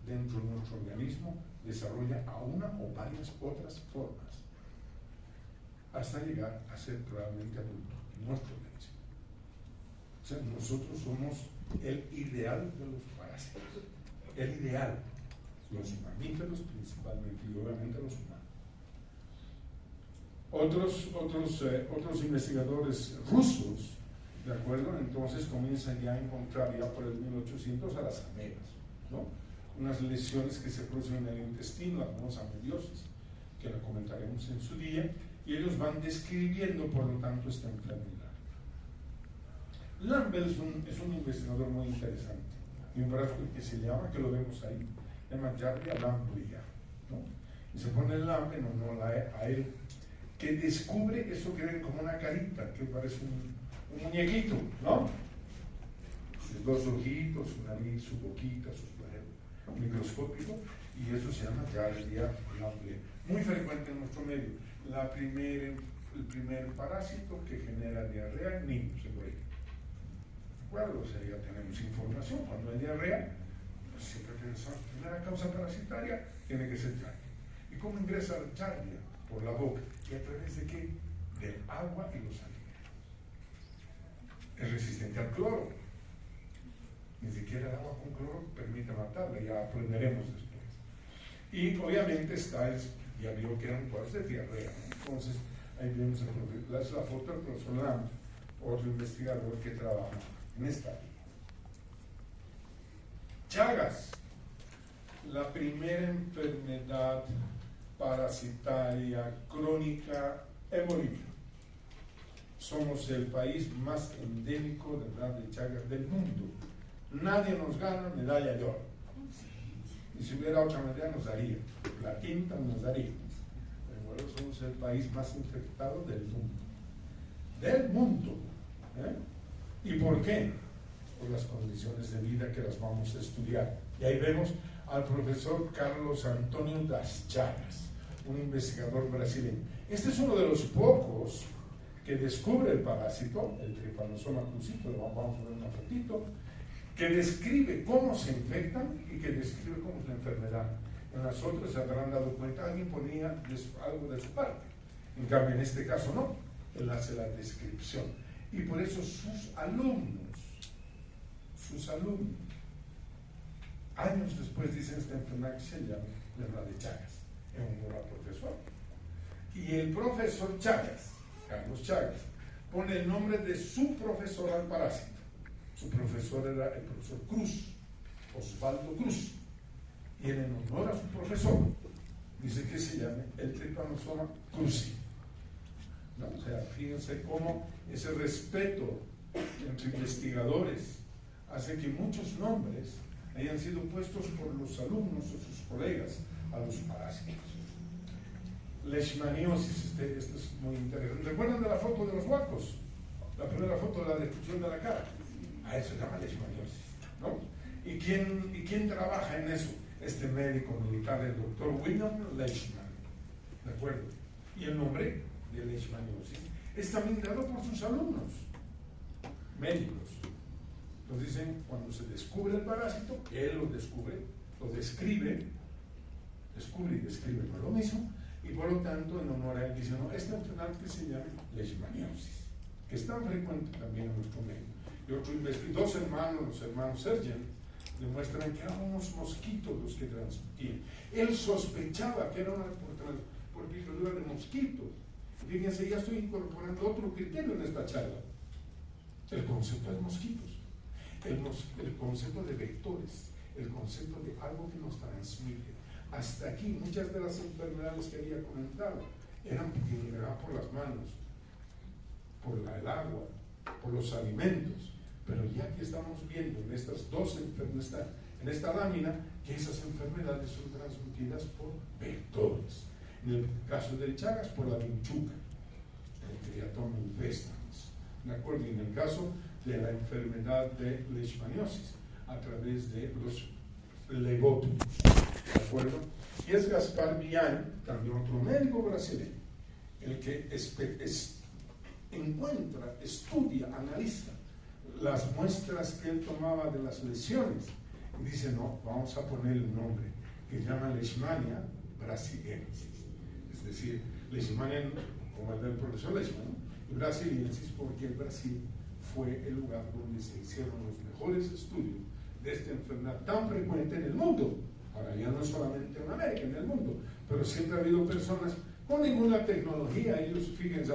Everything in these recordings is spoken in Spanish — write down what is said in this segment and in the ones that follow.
dentro de nuestro organismo desarrolla a una o varias otras formas hasta llegar a ser realmente adulto en nuestro organismo. O sea, nosotros somos el ideal de los parásitos, el ideal, los mamíferos principalmente y obviamente los humanos. Otros investigadores rusos, ¿de acuerdo? Entonces comienzan ya a encontrar ya por el 1800 a las amebas, ¿no? Unas lesiones que se producen en el intestino, la famosa amebiosis, que la comentaremos en su día, y ellos van describiendo, por lo tanto, esta enfermedad. Lambert es un investigador muy interesante, y un brazo que se llama, que lo vemos ahí, se llama Jarvia Lambria, ¿no? Y se pone el Lambert en honor a él, que descubre eso que ven como una carita, que parece un muñequito, ¿no? Sus dos ojitos, su nariz, su boquita, su flagelo microscópico, y eso se llama Jarvia Lambria. Muy frecuente en nuestro medio. El primer parásito que genera diarrea en niños, en Bolivia. Bueno, o sea, ya tenemos información. Cuando hay diarrea, pues siempre pensamos, primera causa parasitaria tiene que ser Jarvia. ¿Y cómo ingresa la Jarvia? Por la boca. ¿Y a través de qué? Del agua y los alimentos. Es resistente al cloro. Ni siquiera el agua con cloro permite matarla, ya aprenderemos después. Y obviamente ya vio que eran cuadros de diarrea, ¿no? Entonces, ahí vemos la foto del profesor Lamb, otro investigador que trabaja en esta área. Chagas, la primera enfermedad parasitaria crónica en Bolivia. Somos el país más endémico de verdad de Chagas del mundo. Nadie nos gana medalla de oro. Y si hubiera otra medalla nos daría. La quinta nos daría. Pero bueno, somos el país más infectado del mundo. Del mundo. ¿Y por qué? Por las condiciones de vida que las vamos a estudiar. Y ahí vemos al profesor Carlos Antonio das Chagas, un investigador brasileño. Este es uno de los pocos que descubre el parásito, el Trypanosoma cruzi, lo vamos a ver un ratito, que describe cómo se infectan y que describe cómo es la enfermedad. En las otras se habrán dado cuenta, alguien ponía algo de su parte. En cambio, en este caso no, él hace la descripción. Y por eso sus alumnos, años después dicen esta enfermedad que se llama la de Chagas, en honor al profesor. Y el profesor Chagas, Carlos Chagas, pone el nombre de su profesor al parásito. Su profesor era el profesor Cruz, Osvaldo Cruz. Y en honor a su profesor, dice que se llame el Trypanosoma cruzi. ¿No? O sea, fíjense cómo ese respeto entre investigadores hace que muchos nombres hayan sido puestos por los alumnos o sus colegas a los parásitos. Leishmaniosis, esto es muy interesante. ¿Recuerdan de la foto de los huacos? La primera foto de la destrucción de la cara. A eso se llama leishmaniosis, ¿no? ¿Y quién trabaja en eso? Este médico militar, el doctor William Leishman, ¿de acuerdo? Y el nombre de leishmaniosis es también dado por sus alumnos médicos. Nos dicen, cuando se descubre el parásito, él lo descubre, lo describe, descubre y describe por lo mismo, y por lo tanto, en honor a él, dice, no, esta enfermedad que se llama leishmaniosis, que es tan frecuente también en nuestro medio. Y dos hermanos, los hermanos Sergen, demuestran que eran unos mosquitos los que transmitían. Él sospechaba que era por picadura de mosquitos. Fíjense, ya estoy incorporando otro criterio en esta charla. El concepto de mosquitos, el concepto de vectores, el concepto de algo que nos transmite. Hasta aquí, muchas de las enfermedades que había comentado eran por las manos, por el agua, por los alimentos. Pero ya que estamos viendo en estas dos enfermedades, en esta lámina, que esas enfermedades son transmitidas por vectores. En el caso del Chagas, por la vinchuca, el Triatom infestans, ¿de acuerdo? Y en el caso de la enfermedad de leishmaniosis, a través de los legótomos, ¿de acuerdo? Y es Gaspar Vian, también otro médico brasileño, el que encuentra, estudia, analiza las muestras que él tomaba de las lesiones Y dice, no, vamos a poner el nombre que llama Leishmania brasiliensis. Es decir, Leishmania, como el del profesor Leishman, y brasiliensis porque el Brasil fue el lugar donde se hicieron los mejores estudios de esta enfermedad tan frecuente en el mundo. Ahora ya no solamente en América, en el mundo, pero siempre ha habido personas con ninguna tecnología. Ellos, fíjense,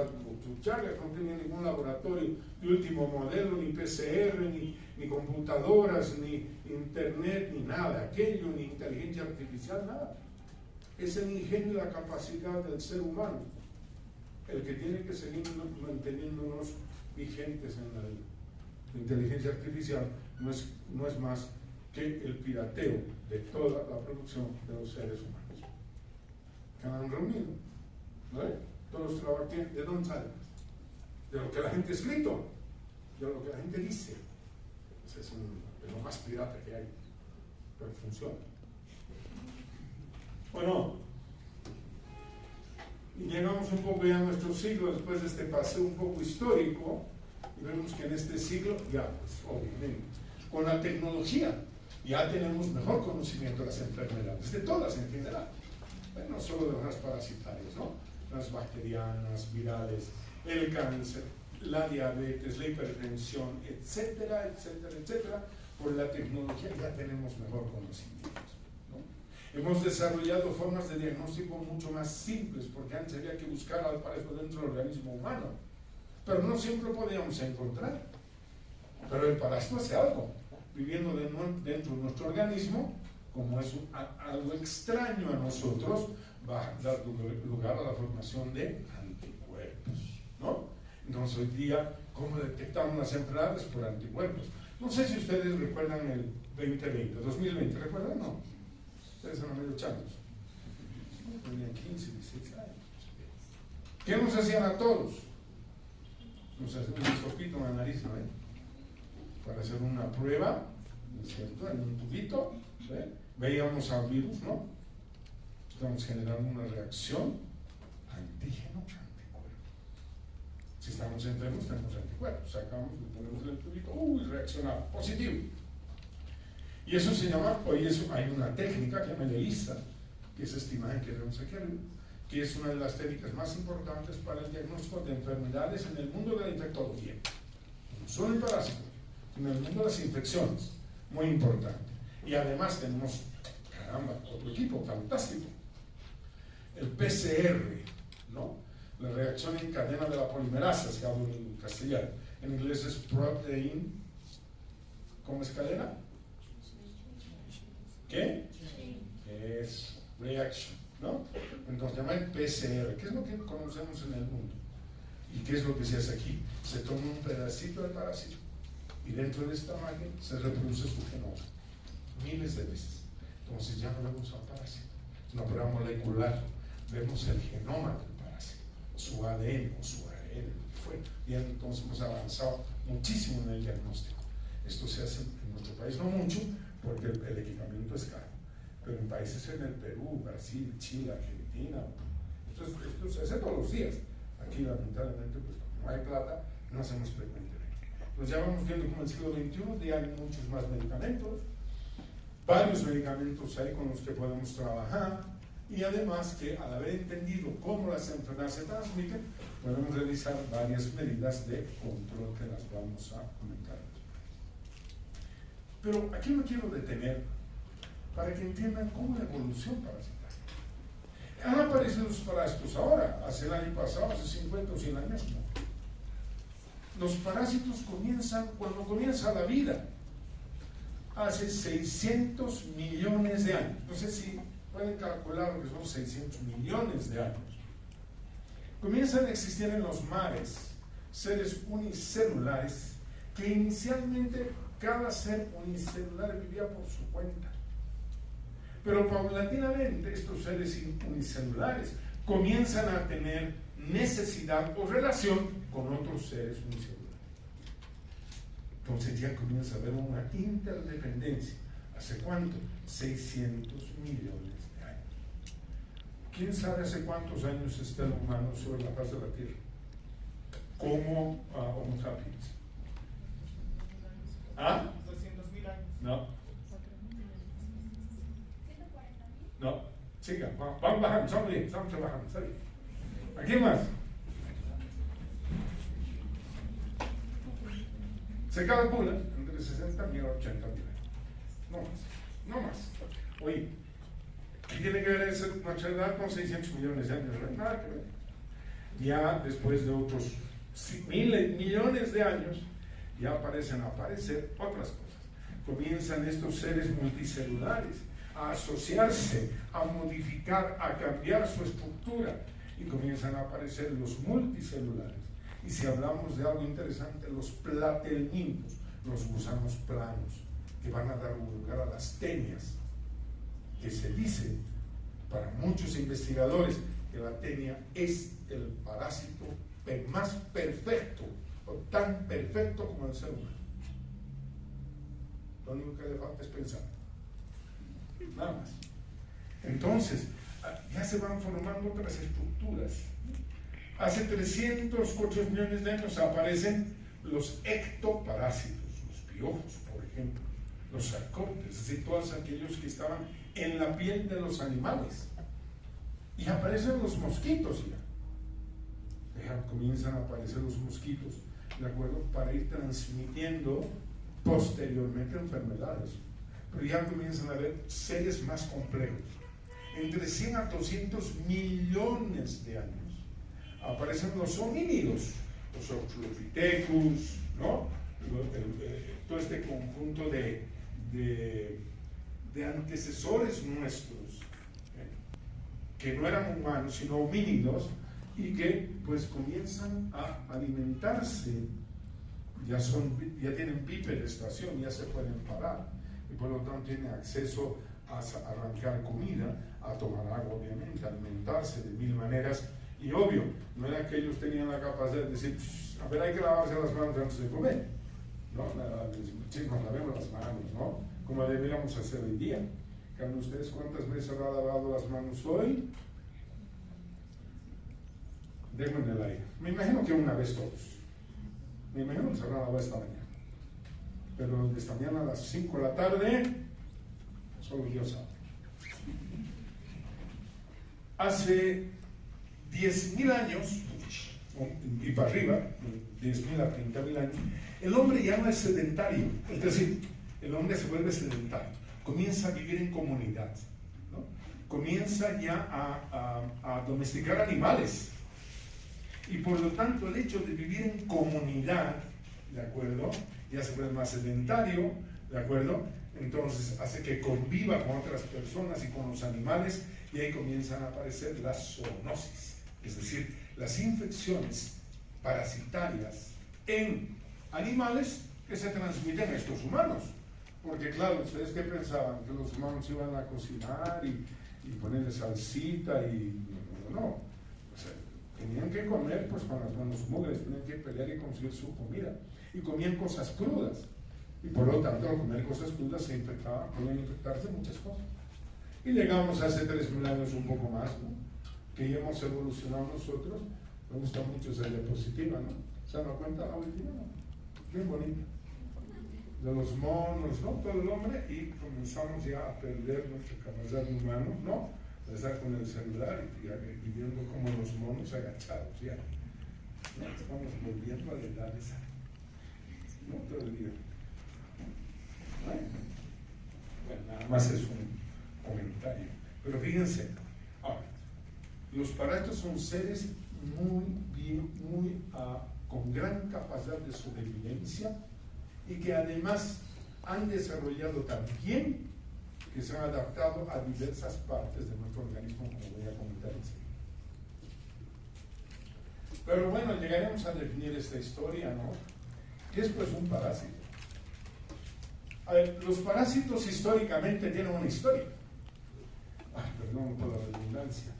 Chagas no tenía ningún laboratorio de último modelo, ni PCR, ni computadoras, ni internet, ni nada, aquello, ni inteligencia artificial, nada. Es el ingenio y la capacidad del ser humano el que tiene que seguir manteniéndonos vigentes en la vida. La inteligencia artificial no es más que el pirateo de toda la producción de los seres humanos que han reunido, ¿no? Todos los trabajos, ¿de dónde salen? De lo que la gente ha escrito, de lo que la gente dice. Es lo más pirata que hay, pero funciona. Bueno, y llegamos un poco ya a nuestro siglo después de este paseo un poco histórico, y vemos que en este siglo ya, pues obviamente, con la tecnología ya tenemos mejor conocimiento de las enfermedades, de todas en general, no solo de las parasitarias, ¿no? Las bacterianas, virales, el cáncer, la diabetes, la hipertensión, etcétera, etcétera, etcétera. Por la tecnología ya tenemos mejor conocimiento, ¿no? Hemos desarrollado formas de diagnóstico mucho más simples, porque antes había que buscar al parejo dentro del organismo humano, pero no siempre lo podíamos encontrar. Pero el parásito hace algo, viviendo dentro de nuestro organismo, como es algo extraño a nosotros, va a dar lugar a la formación de anticuerpos, ¿no? Entonces hoy día, ¿cómo detectamos las enfermedades? Por anticuerpos. No sé si ustedes recuerdan el 2020, ¿recuerdan? No. Ustedes eran medio chatos. Tenían 15, 16 años. ¿Qué nos hacían a todos? Nos hacían un sopito en la nariz, ¿no? Para hacer una prueba, ¿no es cierto? En un tubito, ¿sí? Veíamos al virus, ¿no? Estamos generando una reacción antígeno-anticuerpo. Si estamos enfermos, tenemos anticuerpos. Sacamos, lo ponemos en el tubito, reaccionaba, positivo. Y eso se llama, hoy hay una técnica que se llama ELISA, que es esta imagen que vemos aquí arriba, que es una de las técnicas más importantes para el diagnóstico de enfermedades en el mundo de la infectología. No solo el parásito, sino en el mundo de las infecciones, muy importante. Y además tenemos, caramba, otro equipo fantástico, el PCR, ¿no? La reacción en cadena de la polimerasa, se habla en castellano. En inglés es protein, ¿cómo es cadena? ¿Qué? Es reaction, ¿no? Entonces llama el PCR, ¿qué es lo que conocemos en el mundo? ¿Y qué es lo que se hace aquí? Se toma un pedacito del parásito y dentro de esta máquina se reproduce su genoma miles de veces. Entonces ya no vemos al parásito, es una prueba molecular, vemos el genoma del parásito, su ADN o su ARN, y entonces hemos avanzado muchísimo en el diagnóstico. Esto se hace en nuestro país no mucho porque el equipamiento es caro, pero en países en el Perú, Brasil, Chile, Argentina, esto se hace todos los días. Aquí lamentablemente pues no hay plata, no hacemos frecuentemente. Pues ya vamos viendo como en el siglo XXI ya hay muchos más medicamentos, varios medicamentos hay con los que podemos trabajar, y además que al haber entendido cómo las enfermedades se transmiten, podemos realizar varias medidas de control que las vamos a comentar. Pero aquí me quiero detener para que entiendan cómo la evolución parasitaria. Han aparecido los parásitos ahora, hace el año pasado, hace 50 o 100 años, no. Los parásitos comienzan cuando comienza la vida, hace 600 millones de años. No sé si pueden calcular lo que son 600 millones de años. Comienzan a existir en los mares seres unicelulares que inicialmente cada ser unicelular vivía por su cuenta. Pero paulatinamente estos seres unicelulares comienzan a tener necesidad o relación con otros seres unicelulares. Entonces ya comienza a haber una interdependencia. ¿Hace cuánto? 600 millones de años. ¿Quién sabe hace cuántos años está el humano sobre la faz de la Tierra? Como Homo sapiens. ¿Ah? 200.000 años. No. Siga, vamos bajando, estamos bien, estamos trabajando, está bien. ¿A quién más? Se calcula entre 60.000 y 80.000 años. No más, no más. Oye, ¿qué tiene que ver nuestra edad con 600 millones de años? No hay nada que ver. Ya después de otros miles, millones de años, ya aparecen a aparecer otras cosas. Comienzan estos seres multicelulares a asociarse, a modificar, a cambiar su estructura, y comienzan a aparecer los multicelulares. Y si hablamos de algo interesante, los platelmintos, los gusanos planos, que van a dar lugar a las tenias, que se dice para muchos investigadores que la tenia es el parásito más perfecto, o tan perfecto como el ser humano. Lo único que le falta es pensar. Nada más. Entonces, ya se van formando otras estructuras. Hace 300, 400 millones de años aparecen los ectoparásitos, los piojos, por ejemplo, los sarcópteros, es decir, todos aquellos que estaban en la piel de los animales. Y aparecen los mosquitos ya. Comienzan a aparecer los mosquitos, ¿de acuerdo? Para ir transmitiendo posteriormente enfermedades. Pero ya comienzan a haber seres más complejos. Entre 100 a 200 millones de años aparecen los homínidos, los Australopithecus, ¿no? Todo este conjunto de antecesores nuestros, que no eran humanos, sino homínidos, y que pues comienzan a alimentarse, ya tienen bipedestación, ya se pueden parar, y por lo tanto tienen acceso a arrancar comida, a tomar agua, obviamente, a alimentarse de mil maneras. Y obvio, no era que ellos tenían la capacidad de decir, a ver, hay que lavarse las manos antes de comer, ¿no? Sí, nos lavemos las manos, ¿no? Como deberíamos hacer hoy día. ¿Saben ustedes cuántas veces habrá lavado las manos hoy? Déjenme en el aire. Me imagino que una vez todos. Me imagino que se habrá lavado esta mañana. Pero esta mañana a las 5 de la tarde, solo Dios sabe. Hace 10.000 años, y para arriba, 10.000 a 30.000 años, el hombre ya no es sedentario. Es decir, el hombre se vuelve sedentario. Comienza a vivir en comunidad, ¿no? Comienza ya a domesticar animales. Y por lo tanto, el hecho de vivir en comunidad, ¿de acuerdo? Ya se vuelve más sedentario, ¿de acuerdo? Entonces hace que conviva con otras personas y con los animales, y ahí comienzan a aparecer las zoonosis, es decir, las infecciones parasitarias en animales que se transmiten a estos humanos. Porque claro, ¿ustedes qué pensaban? Que los humanos iban a cocinar y ponerle salsita y no. O sea, tenían que comer pues con las manos mugres, tenían que pelear y conseguir su comida. Y comían cosas crudas. Y por lo tanto, al comer cosas crudas se infectaban, podían infectarse muchas cosas. Y llegamos hace 3.000 años un poco más, ¿no? Que ya hemos evolucionado nosotros. Me gusta mucho esa diapositiva, ¿no? ¿Se dan cuenta la última? Bien bonita. De los monos, ¿no? Todo el hombre, y comenzamos ya a perder nuestra capacidad humana, ¿no? De estar con el celular y viendo como los monos agachados, ya. ¿No? Estamos volviendo a la edad esa. No todo el día. Bueno, nada más es un comentario. Pero fíjense, ahora, los parásitos son seres con gran capacidad de sobrevivencia, y que además han desarrollado también, que se han adaptado a diversas partes de nuestro organismo, como voy a comentar enseguida. Pero bueno, llegaremos a definir esta historia, ¿no? ¿Qué es pues un parásito? A ver, los parásitos históricamente tienen una historia. Perdón por la redundancia.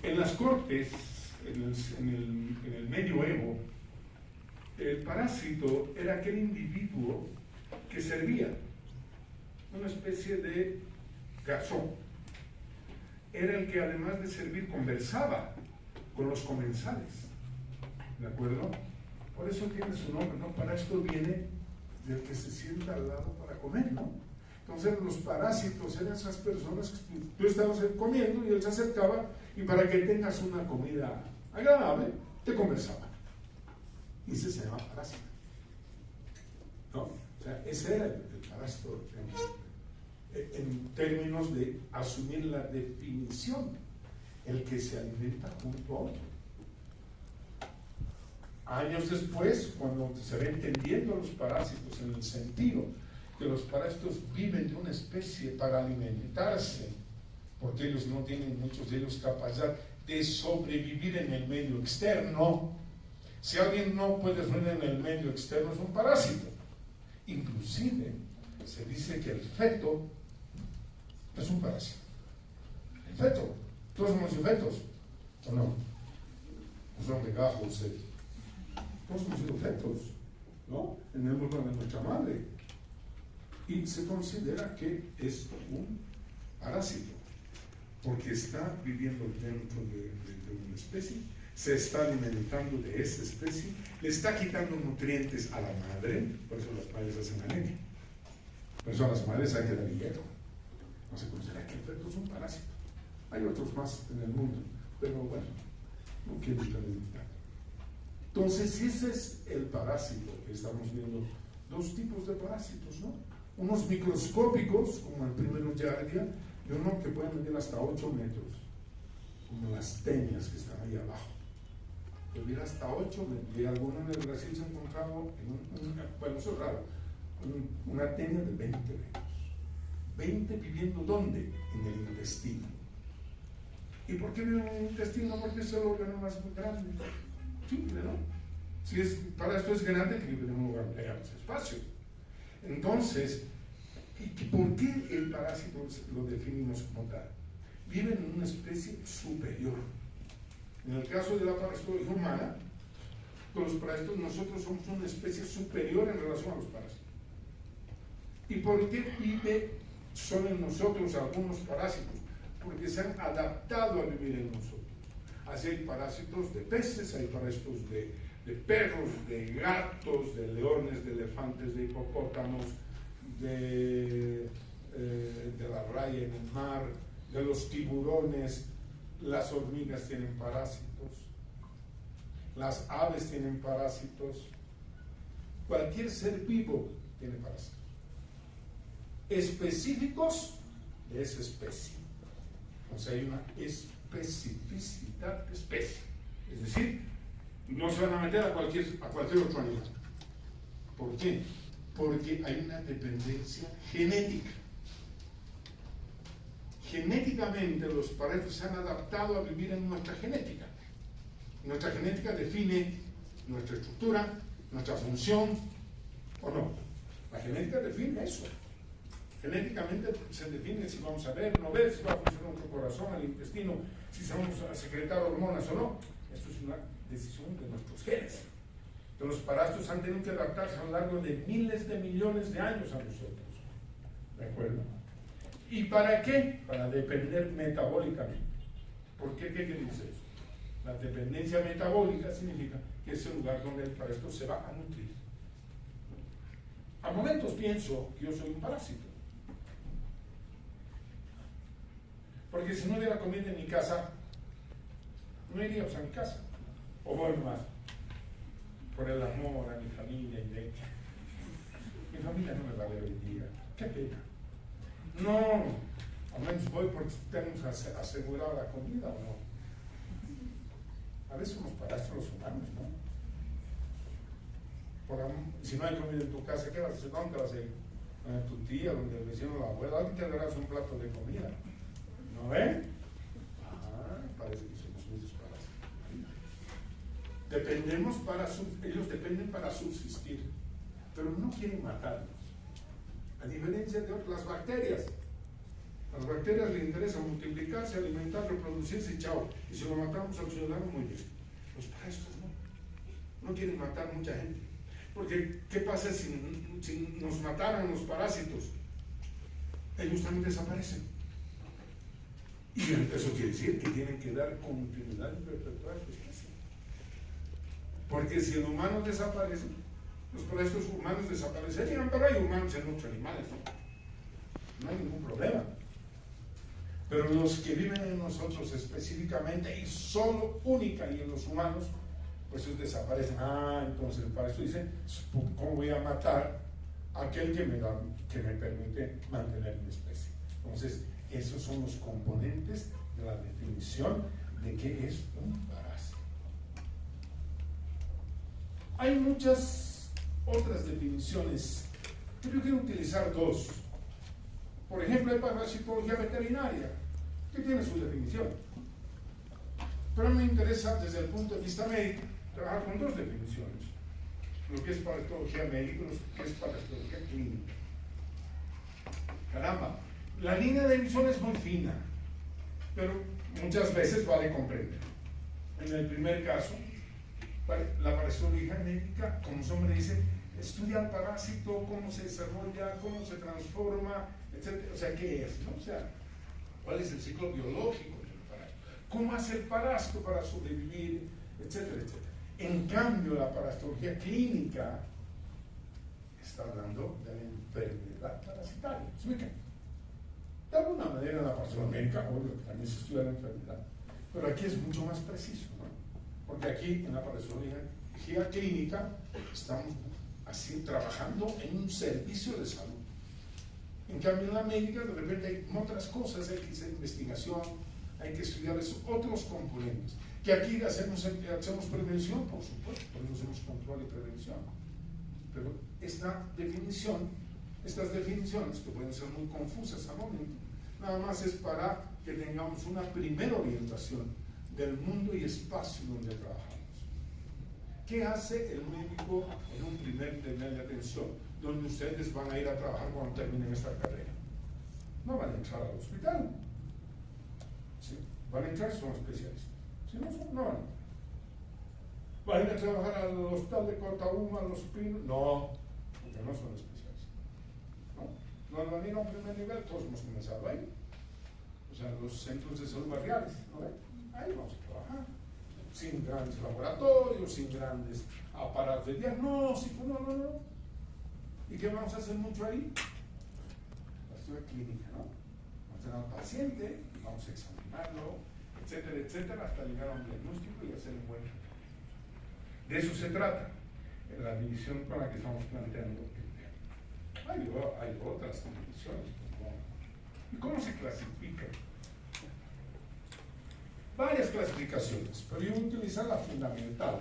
En las cortes, en el medioevo, el parásito era aquel individuo que servía, una especie de garzón. Era el que además de servir conversaba con los comensales, ¿de acuerdo? Por eso tiene su nombre, ¿no? Para esto viene del que se sienta al lado para comer, ¿no? Entonces los parásitos eran esas personas que tú estabas comiendo y él se acercaba y para que tengas una comida agradable, te conversaba. Y ese se llama parásito. ¿No? O sea, ese era el parásito en términos de asumir la definición, el que se alimenta junto a otro. Años después, cuando se va entendiendo los parásitos en el sentido que los parásitos viven de una especie para alimentarse, porque ellos no tienen, muchos de ellos, capacidad de sobrevivir en el medio externo. Si alguien no puede sobrevivir en el medio externo, es un parásito. Inclusive, se dice que el feto es un parásito. El feto. Todos somos fetos, ¿o no? No son de gajo ustedes. Todos hemos sido fetos, ¿no? En el mundo de nuestra madre. Y se considera que es un parásito, porque está viviendo dentro de una especie, se está alimentando de esa especie, le está quitando nutrientes a la madre, por eso las madres hacen anemia. Por eso a las madres hay que dar hierro. No se considera que el feto es un parásito. Hay otros más en el mundo, pero bueno, no quiero estar limitado. Entonces, si ese es el parásito que estamos viendo, dos tipos de parásitos, ¿no? Unos microscópicos, como el primero Giardia, y uno que puede medir hasta 8 metros, como las teñas que están ahí abajo. Medir hasta 8 metros, y algunos en el Brasil se han encontrado, bueno, eso es raro, una teña de 20 metros. 20 viviendo ¿dónde? En el intestino. ¿Y por qué viven en el intestino? Porque es el órgano más grande. Simple, ¿no? Si es, para esto es grande, que vive en un lugar de más espacio. Entonces, ¿por qué el parásito lo definimos como tal? Viven en una especie superior. En el caso de la parasitología humana, con los parásitos nosotros somos una especie superior en relación a los parásitos. ¿Y por qué son en nosotros algunos parásitos? Porque se han adaptado a vivir en nosotros. Así hay parásitos de peces, hay parásitos de perros, de gatos, de leones, de elefantes, de hipopótamos, de la raya en el mar, de los tiburones. Las hormigas tienen parásitos, las aves tienen parásitos, cualquier ser vivo tiene parásitos específicos de esa especie. O sea, hay una especificidad de especie, es decir, no se van a meter a cualquier otro animal. ¿Por qué? Porque hay una dependencia genética. Genéticamente los parásitos se han adaptado a vivir en nuestra genética. Nuestra genética define nuestra estructura, nuestra función, ¿o no? La genética define eso. Genéticamente se define si vamos a ver, no ver, si va a funcionar nuestro corazón, el intestino, si vamos a secretar hormonas o no. Esto es una decisión de nuestros genes. Entonces, los parásitos han tenido que adaptarse a lo largo de miles de millones de años a nosotros. ¿De acuerdo? ¿Y para qué? Para depender metabólicamente. ¿Por qué? ¿Qué quiere decir eso? La dependencia metabólica significa que es el lugar donde el parásito se va a nutrir. A momentos pienso que yo soy un parásito. Porque si no hubiera comida en mi casa, no iríamos a mi casa. O bueno, más, por el amor a mi familia y de mi familia no me vale hoy día. Qué pena. No, al menos voy porque tenemos asegurada la comida o no. A veces somos parásitos los humanos, ¿no? Si no hay comida en tu casa, ¿qué vas a hacer? ¿Dónde vas a ir? ¿Donde tu tía, donde el vecino, la abuela? Alguien te darás un plato de comida. ¿No ven? Parece que somos muchos parásitos. Ellos dependen para subsistir, pero no quieren matarnos. A diferencia de las bacterias. A las bacterias les interesa multiplicarse, alimentar, reproducirse y chao. Y si lo matamos al ciudadano, muy bien. Los parásitos no quieren matar mucha gente. Porque, ¿qué pasa si nos mataran los parásitos? Ellos también desaparecen. Y eso quiere decir que tienen que dar continuidad y perpetuar su especie. Porque si el humano desaparece, los parásitos humanos desaparecerían, pero hay humanos en otros animales, ¿no? no hay ningún problema. Pero los que viven en nosotros específicamente y solo única y en los humanos, pues ellos desaparecen. Entonces para eso dice, ¿cómo voy a matar a aquel que me permite mantener mi especie? Entonces, esos son los componentes de la definición de qué es un parásito. Hay muchas otras definiciones, pero yo quiero utilizar dos. Por ejemplo, hay parasitología veterinaria, que tiene su definición. Pero me interesa, desde el punto de vista médico, trabajar con dos definiciones. Lo que es parasitología médica y lo que es parasitología clínica. Caramba, la línea de división es muy fina, pero muchas veces vale comprender. En el primer caso, la parasitología médica, como su nombre dice, estudia el parásito, cómo se desarrolla, cómo se transforma, etc. O sea, ¿qué es? ¿No? O sea, ¿cuál es el ciclo biológico del parásito? ¿Cómo hace el parásito para sobrevivir? Etcétera, etcétera. En cambio, la parasitología clínica está hablando de la enfermedad parasitaria. ¿Se ubica? De alguna manera, la parasitología médica, obvio, también se estudia la enfermedad. Pero aquí es mucho más preciso, ¿no? Porque aquí, en la parasitología clínica, estamos así trabajando en un servicio de salud. En cambio, en la médica, de repente hay otras cosas, hay que hacer investigación, hay que estudiar esos otros componentes. Que aquí hacemos prevención, por supuesto, por eso hacemos control y prevención. Pero estas definiciones, que pueden ser muy confusas al momento, nada más es para que tengamos una primera orientación del mundo y espacio donde trabajamos. ¿Qué hace el médico en un primer nivel de atención, donde ustedes van a ir a trabajar cuando terminen esta carrera? No van a entrar al hospital. ¿Sí? Van a entrar, son especialistas. Si no son, no van a entrar. ¿Van a ir a trabajar al hospital de Cotauma, a los Pinos? No, porque no son especialistas. No van a ir a un primer nivel, todos hemos comenzado ahí. O sea, los centros de salud barriales, ¿no? Ahí vamos a trabajar. Sin grandes laboratorios, sin grandes aparatos de diagnóstico, no. ¿Y qué vamos a hacer mucho ahí? La estudia clínica, ¿no? Vamos a tener al paciente, vamos a examinarlo, etcétera, etcétera, hasta llegar a un diagnóstico y hacer un buen tratamiento. De eso se trata, en la división con la que estamos planteando el tema. Hay otras divisiones, ¿y cómo se clasifica? Varias clasificaciones, pero yo voy a utilizar la fundamental.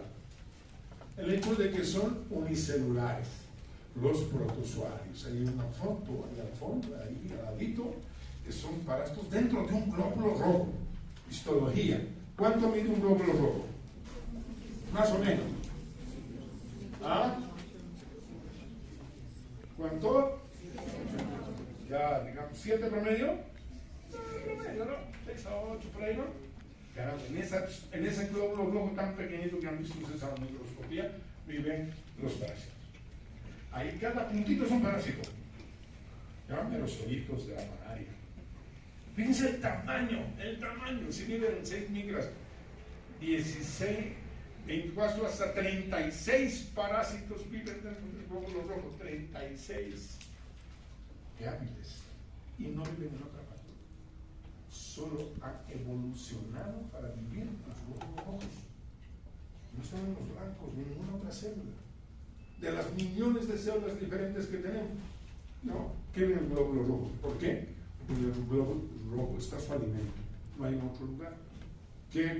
El hecho de que son unicelulares, los protozoarios. Hay una foto ahí al fondo, ahí al ladito, que son parásitos dentro de un glóbulo rojo. Histología. ¿Cuánto mide un glóbulo rojo? Más o menos. ¿Cuánto? Ya, digamos, 7 promedio. Promedio, ¿no? 6 a 8 por ahí, ¿no? En ese glóbulo rojo tan pequeñito que han visto ustedes a la microscopía, viven los parásitos. Ahí cada puntito es un parásito. Llaman aerosolitos de la malaria. Fíjense el tamaño, si viven 6 micras, 16, 24 hasta 36 parásitos viven dentro del glóbulo rojo, 36. Qué hábiles. Y no viven en otra parte. Solo han evolucionado para vivir en los glóbulos rojos. No son en los blancos ni ninguna otra célula. De las millones de células diferentes que tenemos, ¿no? ¿Qué vive en el glóbulo rojo? ¿Por qué? Porque el glóbulo rojo está su alimento. No hay en otro lugar.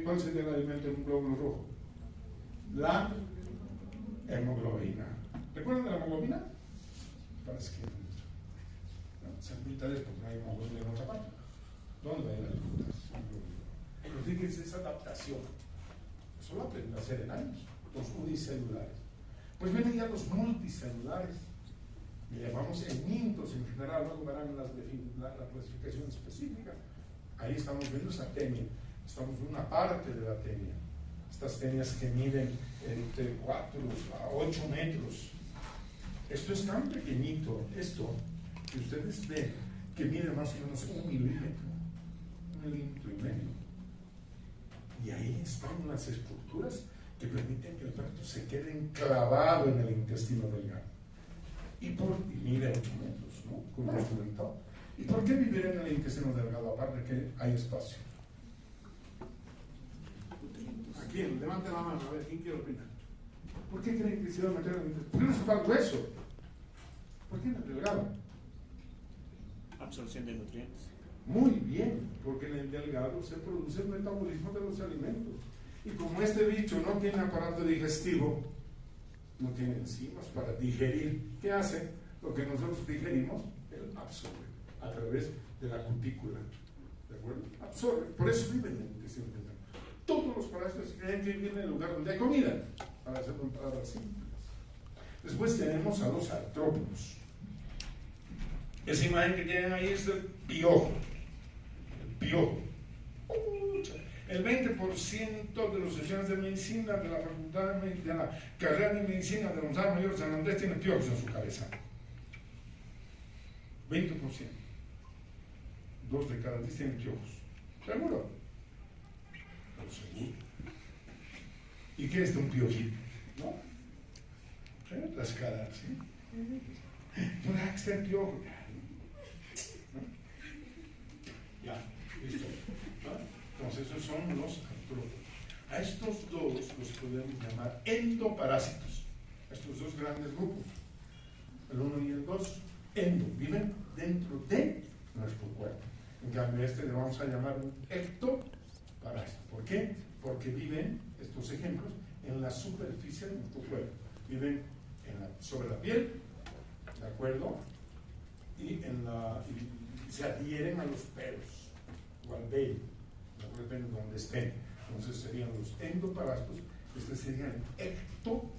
¿Cuál sería el alimento en un glóbulo rojo? La hemoglobina. ¿Recuerdan de la hemoglobina? Parece que no. Se vital es porque no hay hemoglobina en otra parte. ¿Dónde va a ir la alimentación? Pero fíjense esa adaptación. Eso lo aprenden a hacer en años. Los unicelulares. Pues vienen ya los multicelulares. Le llamamos enmintos en general, luego verán la clasificación específica. Ahí estamos viendo esa tenia. Estamos viendo una parte de la tenia. Estas tenias que miden entre 4 a 8 metros. Esto es tan pequeñito, esto que ustedes ven, que mide más o menos 1 milímetro. 1,5 milímetros. Y ahí están unas estructuras que permiten que el parásito se quede enclavado en el intestino delgado. Y mide 8 metros, ¿no? Con el resultado. ¿Y por qué vivir en el intestino delgado? Aparte que hay espacio. ¿A quién? Levante la mano, a ver, ¿quién quiere opinar? ¿Por qué creen que se va a meter en el intestino? ¿Por qué no se para el hueso? ¿Por qué en el delgado? Absorción de nutrientes. Muy bien, porque en el delgado se produce el metabolismo de los alimentos. Y como este bicho no tiene aparato digestivo, no tiene enzimas para digerir, ¿qué hace? Lo que nosotros digerimos, él absorbe a través de la cutícula. ¿De acuerdo? Absorbe. Por eso viven en el intestino delgado. Todos los parásitos creen que viven en el lugar donde hay comida, para hacerlo en palabras simples. Después tenemos a los artrópodos. Esa imagen que tienen ahí es del piojo. El piojo. El 20% de los estudiantes de medicina de la facultad de la carrera de medicina de Gonzalo Mayor San Andrés tienen piojos en su cabeza. 20%. 2 de cada 10 tienen piojos. ¿Seguro? Pero seguro. ¿Y qué es un piojito? ¿No? ¿Sí? Las caras, ¿sí? No, está el piojo. ¿No? Ya, listo. ¿No? Entonces esos son los artrópodos. A estos dos los podemos llamar endoparásitos. Estos dos grandes grupos, el 1 y el 2, endo, viven dentro de nuestro cuerpo. En cambio, este le vamos a llamar un ectoparásito. ¿Por qué? Porque viven, estos ejemplos, en la superficie de nuestro cuerpo. Viven sobre la piel, ¿de acuerdo? Y se adhieren a los pelos o al vello, depende de donde estén. Entonces serían los endoparásitos, este sería el ectoparásito.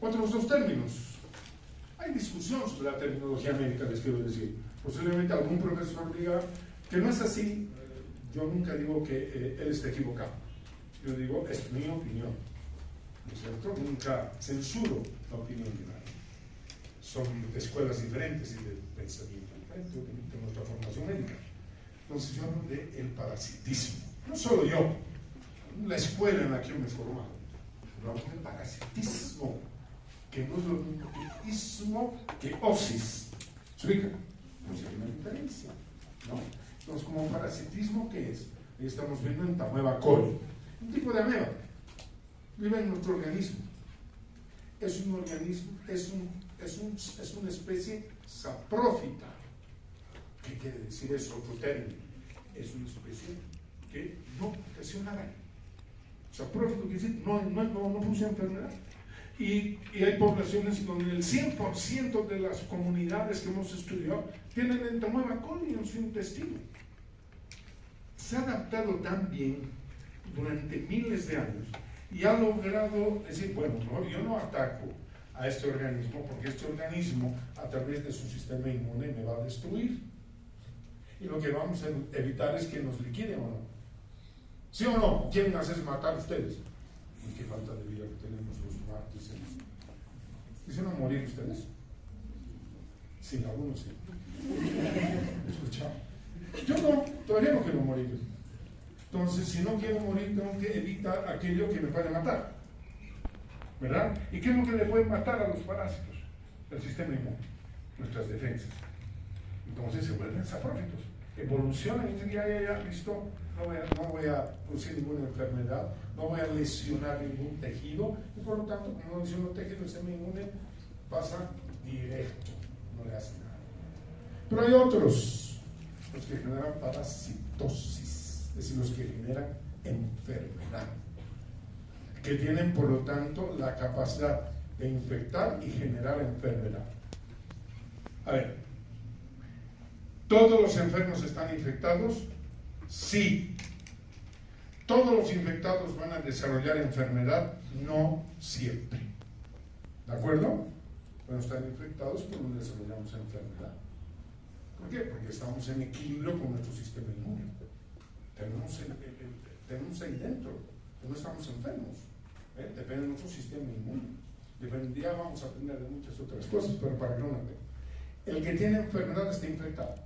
Otros dos términos. Hay discusión sobre la terminología médica, les quiero decir. Posiblemente algún profesor diga que no es así. Yo nunca digo que él esté equivocado. Yo digo, es mi opinión. ¿No es cierto? Nunca censuro la opinión de nadie. Son de escuelas diferentes y de pensamiento diferente de nuestra formación médica. Entonces yo hablo del parasitismo. No solo yo, la escuela en la que yo me he formado. Yo hablo del parasitismo, que no es lo mismo que ismo que osis. ¿Se ubica? Pues hay una diferencia, ¿no? Entonces, como parasitismo, ¿qué es? Ahí estamos viendo en Tamueva coli. Un tipo de ameba. Vive en nuestro organismo. Es un organismo, es una especie saprófita. ¿Qué quiere decir eso? Otro término. Es una especie que no ocasiona daño. Saprófito quiere decir no produce enfermedad. Y hay poblaciones donde el 100% de las comunidades que hemos estudiado tienen Entamueva coli en su intestino. Se ha adaptado tan bien durante miles de años y ha logrado decir, bueno, no, yo no ataco a este organismo porque este organismo a través de su sistema inmune me va a destruir. Y lo que vamos a evitar es que nos liquiden o no. ¿Sí o no? ¿Quieren hacerse matar ustedes? ¿Y qué falta de vida que tenemos los humanos? ¿Quisieron morir ustedes? Sí, algunos sí. ¿Escucharon? Yo no, todavía no quiero morir. Entonces, si no quiero morir, tengo que evitar aquello que me puede matar. ¿Verdad? ¿Y qué es lo que le puede matar a los parásitos? El sistema inmune, nuestras defensas. Entonces se vuelven saprófitos. Evolucionan y dicen, ya, listo, no voy a producir ninguna enfermedad, no voy a lesionar ningún tejido, y por lo tanto, como no lesiono tejido, el sistema inmune pasa directo, no le hace nada. Pero hay otros, los que generan parasitosis, es decir, los que generan enfermedad, que tienen, por lo tanto, la capacidad de infectar y generar enfermedad. A ver, ¿todos los enfermos están infectados? Sí. ¿Todos los infectados van a desarrollar enfermedad? No siempre. ¿De acuerdo? Pueden estar infectados, pero no desarrollamos enfermedad. ¿Por qué? Porque estamos en equilibrio con nuestro sistema inmune. Tenemos ahí dentro, que no estamos enfermos. Depende de nuestro sistema inmune. Ya vamos a aprender de muchas otras cosas, pero para que no me vean. El que tiene enfermedad está infectado.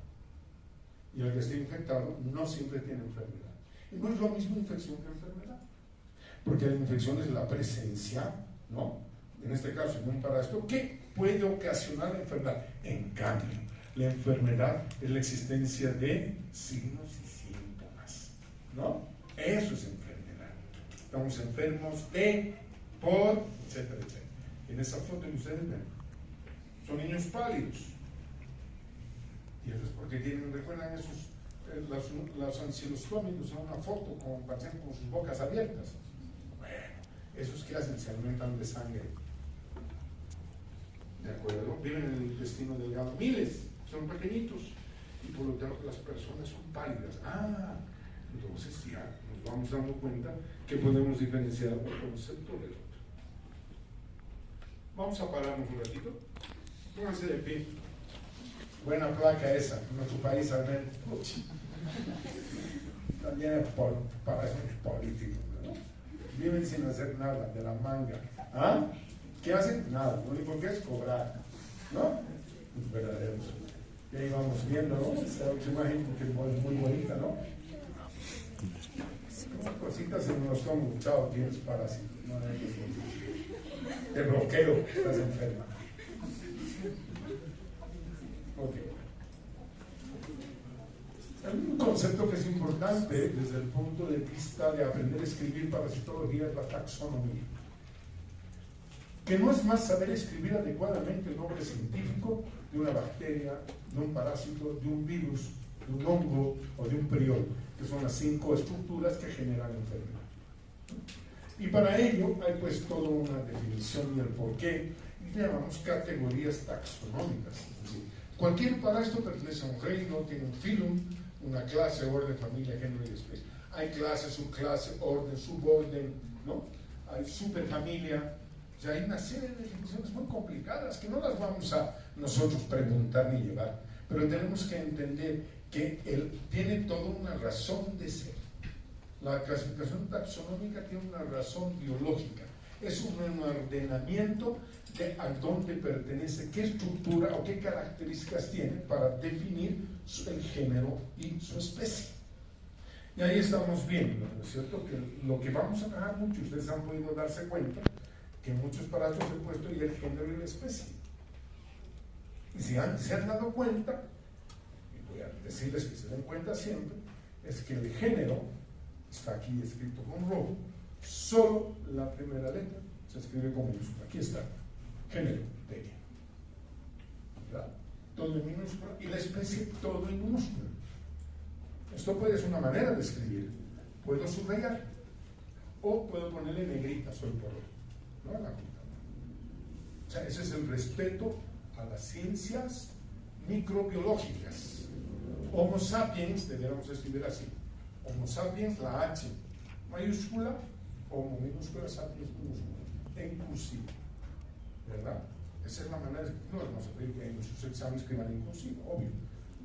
Y el que está infectado no siempre tiene enfermedad. Y no es lo mismo infección que enfermedad. Porque la infección es la presencia, ¿no?, en este caso en un parásito, que puede ocasionar la enfermedad. En cambio, la enfermedad es la existencia de signos y síntomas, ¿no? Eso es enfermedad. Estamos enfermos de, por, etcétera, etcétera. En esa foto que ustedes ven, son niños pálidos. Y eso es porque tienen, recuerdan esos, los ancilostómicos, una foto con pacientes con sus bocas abiertas. Bueno, esos que hacen se alimentan de sangre. ¿De acuerdo? Viven en el intestino delgado. Miles, son pequeñitos. Y por lo tanto las personas son pálidas. Entonces ya nos vamos dando cuenta que podemos diferenciar un concepto del otro. Vamos a pararnos un ratito. Pónganse de pie. Buena placa esa, en nuestro país al menos. También para esos políticos, ¿no? Viven sin hacer nada, de la manga. ¿Qué hacen? Nada, lo único que es cobrar, ¿no? Los verdaderos. Y ahí vamos viendo, ¿no? Esa imagen que es muy bonita, ¿no? Unas cositas en los estómago, chao, tienes parásitos, no hay que te bloqueo, estás enferma. Ok. Hay un concepto que es importante desde el punto de vista de aprender a escribir parasitología, es la taxonomía, que no es más saber escribir adecuadamente el nombre científico de una bacteria, de un parásito, de un virus, de un hongo o de un prion, que son las 5 estructuras que generan enfermedad. Y para ello hay pues toda una definición y el porqué, y le llamamos categorías taxonómicas. Es decir, cualquier parásito pertenece a un reino, tiene un filum, una clase, orden, familia, género y especie. Hay clase, subclase, orden, suborden, ¿no? Hay superfamilia. O sea, hay una serie de definiciones muy complicadas que no las vamos a nosotros preguntar ni llevar, pero tenemos que entender que él tiene toda una razón de ser. La clasificación taxonómica tiene una razón biológica, es un ordenamiento de a dónde pertenece, qué estructura o qué características tiene para definir el género y su especie. Y ahí estamos viendo, ¿no es cierto?, que lo que vamos a trabajar mucho, ustedes han podido darse cuenta, que en muchos parásitos he puesto y el género y la especie. Y si se han dado cuenta, y voy a decirles que se den cuenta siempre, es que el género está aquí escrito con rojo, solo la primera letra se escribe con minúscula. Aquí está, género, T. ¿Verdad? Todo en minúscula, y la especie todo en minúscula. Esto puede ser una manera de escribir. Puedo subrayar, o puedo ponerle negrita sol por rojo. ¿No? La computadora. O sea, ese es el respeto a las ciencias microbiológicas. Homo sapiens, deberíamos escribir así. Homo sapiens, la H mayúscula, Homo minúscula, sapiens minúscula, en cursiva. ¿Verdad? Esa es la manera de escribir. No vamos a pedir que en sus exámenes escriban en cursiva, obvio.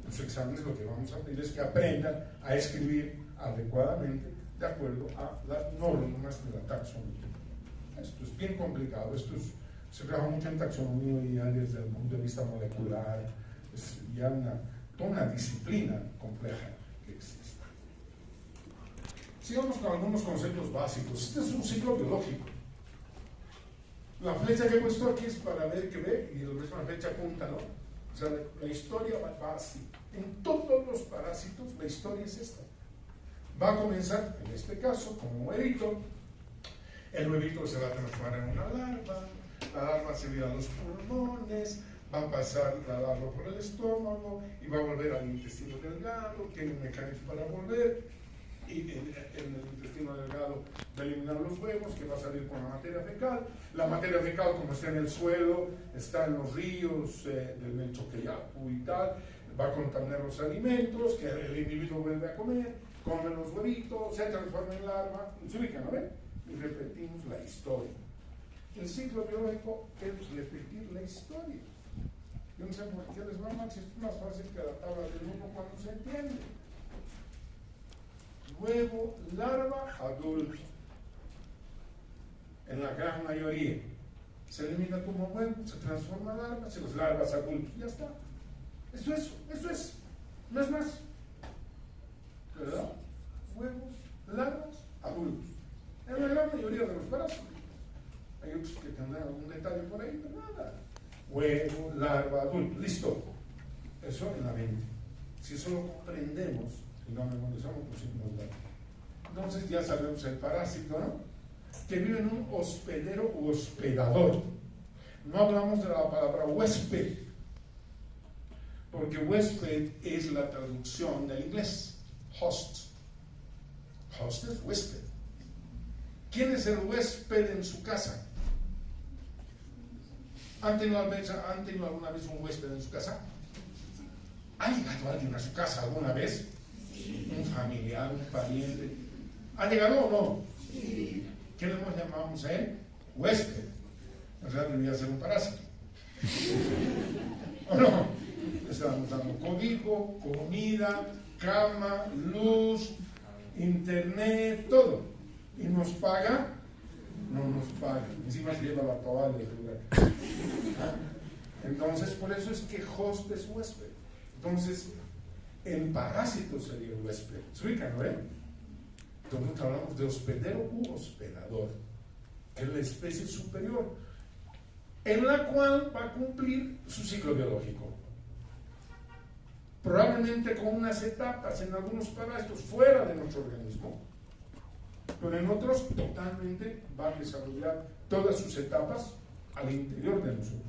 En sus exámenes lo que vamos a pedir es que aprendan a escribir adecuadamente de acuerdo a las normas de la taxonomía. Esto es bien complicado, se trabaja mucho en taxonomía y ya desde el punto de vista molecular, es ya toda una disciplina compleja que existe. Sigamos con algunos conceptos básicos. Este es un ciclo biológico. La flecha que he puesto aquí es para ver que ve, y la misma flecha apunta, ¿no? O sea, la historia va así. En todos los parásitos la historia es esta. Va a comenzar, en este caso, como un huevito. El huevito se va a transformar en una larva, la larva se va a ir a los pulmones, va a pasar la larva por el estómago y va a volver al intestino delgado, tiene un mecanismo para volver, y en el intestino delgado va a eliminar los huevos, que va a salir con la materia fecal. La materia fecal, como está en el suelo, está en los ríos del Melchoqueyapu y tal, va a contaminar los alimentos, que el individuo vuelve a comer, come los huevitos, se transforma en larva, se ubican, ¿no ven? Y repetimos la historia. El ciclo biológico es repetir la historia. Yo no sé por qué les va mal, si es más fácil que la tabla del 1 cuando se entiende. Huevo, larva, adulto. En la gran mayoría. Se elimina como huevo, se transforma en larva, se los larvas adultos, ya está. Eso es. No es más. ¿Verdad? Huevos, larvas, adultos. En la gran mayoría de los parásitos. Hay otros que tendrán algún detalle por ahí, pero nada. Huevo, larva, adulto, listo. Eso en la mente. Si eso lo comprendemos y lo memorizamos, pues sí nos da. Entonces ya sabemos el parásito, ¿no? Que vive en un hospedero u hospedador. No hablamos de la palabra huésped, porque huésped es la traducción del inglés. Host. Host es huésped. ¿Quién es el huésped en su casa? ¿Han tenido alguna vez un huésped en su casa? ¿Ha llegado alguien a su casa alguna vez? Sí. ¿Un familiar, un pariente? ¿Ha llegado o no? Sí. ¿Qué le llamamos a él? Huésped. En realidad debería ser un parásito. ¿O no? Le estamos dando cobijo, comida, cama, luz, internet, todo. ¿Y nos paga? No nos paga. Encima se lleva la toalla. ¿Ah? Entonces, por eso es que host es huésped. Entonces, el parásito sería el huésped. ¿Se ubican, no? Entonces hablamos de hospedero u hospedador, que es la especie superior, en la cual va a cumplir su ciclo biológico. Probablemente con unas etapas en algunos parásitos fuera de nuestro organismo, pero en otros totalmente va a desarrollar todas sus etapas al interior de nosotros.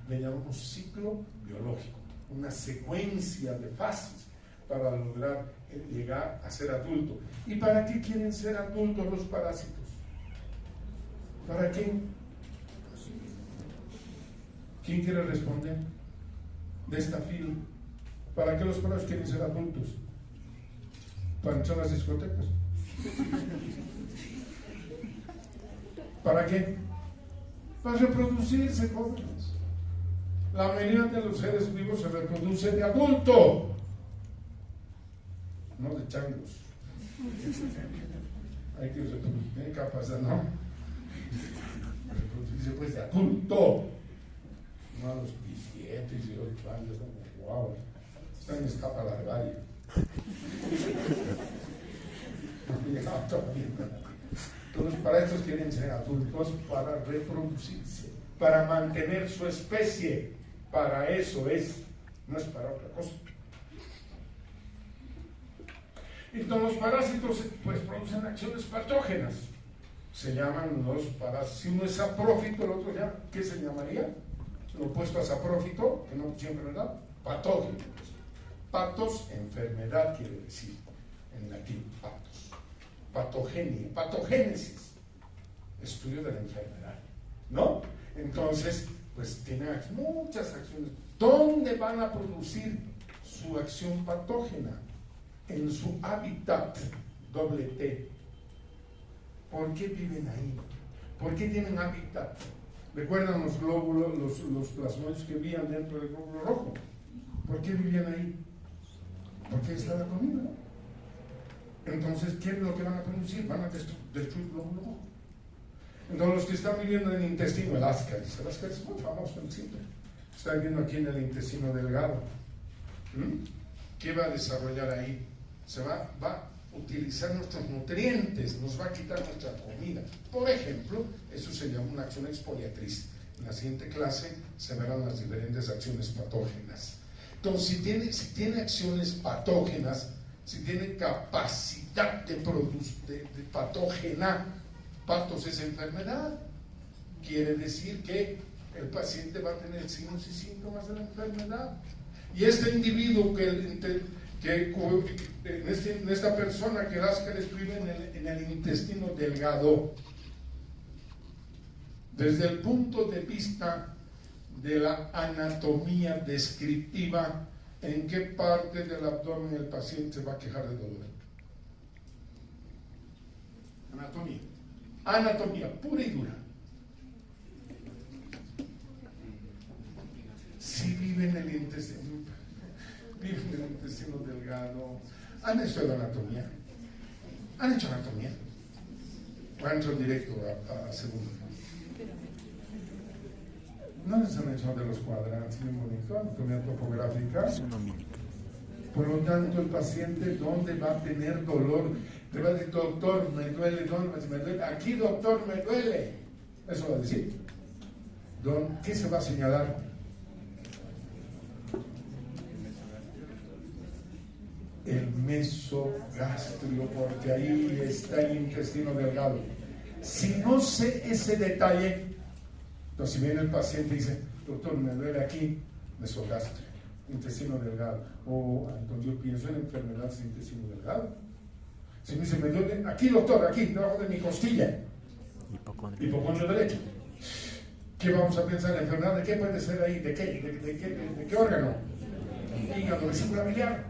Le llamamos ciclo biológico, una secuencia de fases para lograr llegar a ser adulto. ¿Y para qué quieren ser adultos los parásitos? ¿Para qué? ¿Quién quiere responder de esta fila? ¿Para qué los parásitos quieren ser adultos? ¿Para entrar a las discotecas? ¿Para qué? Para reproducirse, jóvenes. La mayoría de los seres vivos se reproduce de adulto, no de changos. Hay que reproducir, capaz de no. Reproducirse pues de adulto, no a los 17 y 18 años, no, wow, están en escapa larvaria. Entonces, para estos quieren ser adultos para reproducirse, para mantener su especie. Para eso es, no es para otra cosa. Entonces, los parásitos pues producen acciones patógenas. Se llaman los parásitos. Si uno es saprófito, el otro ya, ¿qué se llamaría? Lo opuesto a saprófito, que no siempre, ¿verdad? Patógeno. Patos, enfermedad quiere decir, en latín, patos. Patogenia, patogénesis, estudio de la enfermedad, ¿no? Entonces, pues tiene muchas acciones. ¿Dónde van a producir su acción patógena? En su hábitat, doble T. ¿Por qué viven ahí? ¿Por qué tienen hábitat? ¿Recuerdan los glóbulos, los plasmoides que vivían dentro del glóbulo rojo? ¿Por qué vivían ahí? Porque está la comida, ¿no? Entonces, ¿qué es lo que van a producir? Van a destruir el glóbulo rojo. Entonces, los que están viviendo en el intestino, el ascaris es muy famoso en siempre. Está viviendo aquí en el intestino delgado. ¿Qué va a desarrollar ahí? Va a utilizar nuestros nutrientes, nos va a quitar nuestra comida. Por ejemplo, eso se llama una acción exfoliatriz. En la siguiente clase se verán las diferentes acciones patógenas. Entonces, si tiene acciones patógenas, si tiene capacidad de patógena, patos es enfermedad, quiere decir que el paciente va a tener signos y síntomas de la enfermedad. Y este individuo en esta persona que Ascaris vive en el intestino delgado, desde el punto de vista de la anatomía descriptiva, ¿en qué parte del abdomen el paciente va a quejar de dolor? Anatomía pura y dura. Si vive en el intestino delgado, ¿han hecho anatomía? ¿Han hecho anatomía? ¿O han hecho directo a segundo? No les han hecho de los cuadrantes, bien bonito, anatomía topográfica. Por lo tanto, el paciente, ¿dónde va a tener dolor? Le va a decir, doctor, me duele, ¿dónde me duele? Aquí, doctor, me duele. Eso va a decir. ¿Qué se va a señalar? El mesogastrio, porque ahí está el intestino delgado. Si no sé ese detalle, entonces si viene el paciente y dice, doctor, me duele aquí, mesogastrio, intestino delgado, o entonces yo pienso en enfermedades de intestino delgado. Si me dice, me duele aquí, doctor, aquí, debajo de mi costilla, hipocondrio derecho, ¿qué vamos a pensar? ¿La enfermedad de qué puede ser ahí? ¿De qué? ¿De qué órgano? Hígado, vesícula biliar.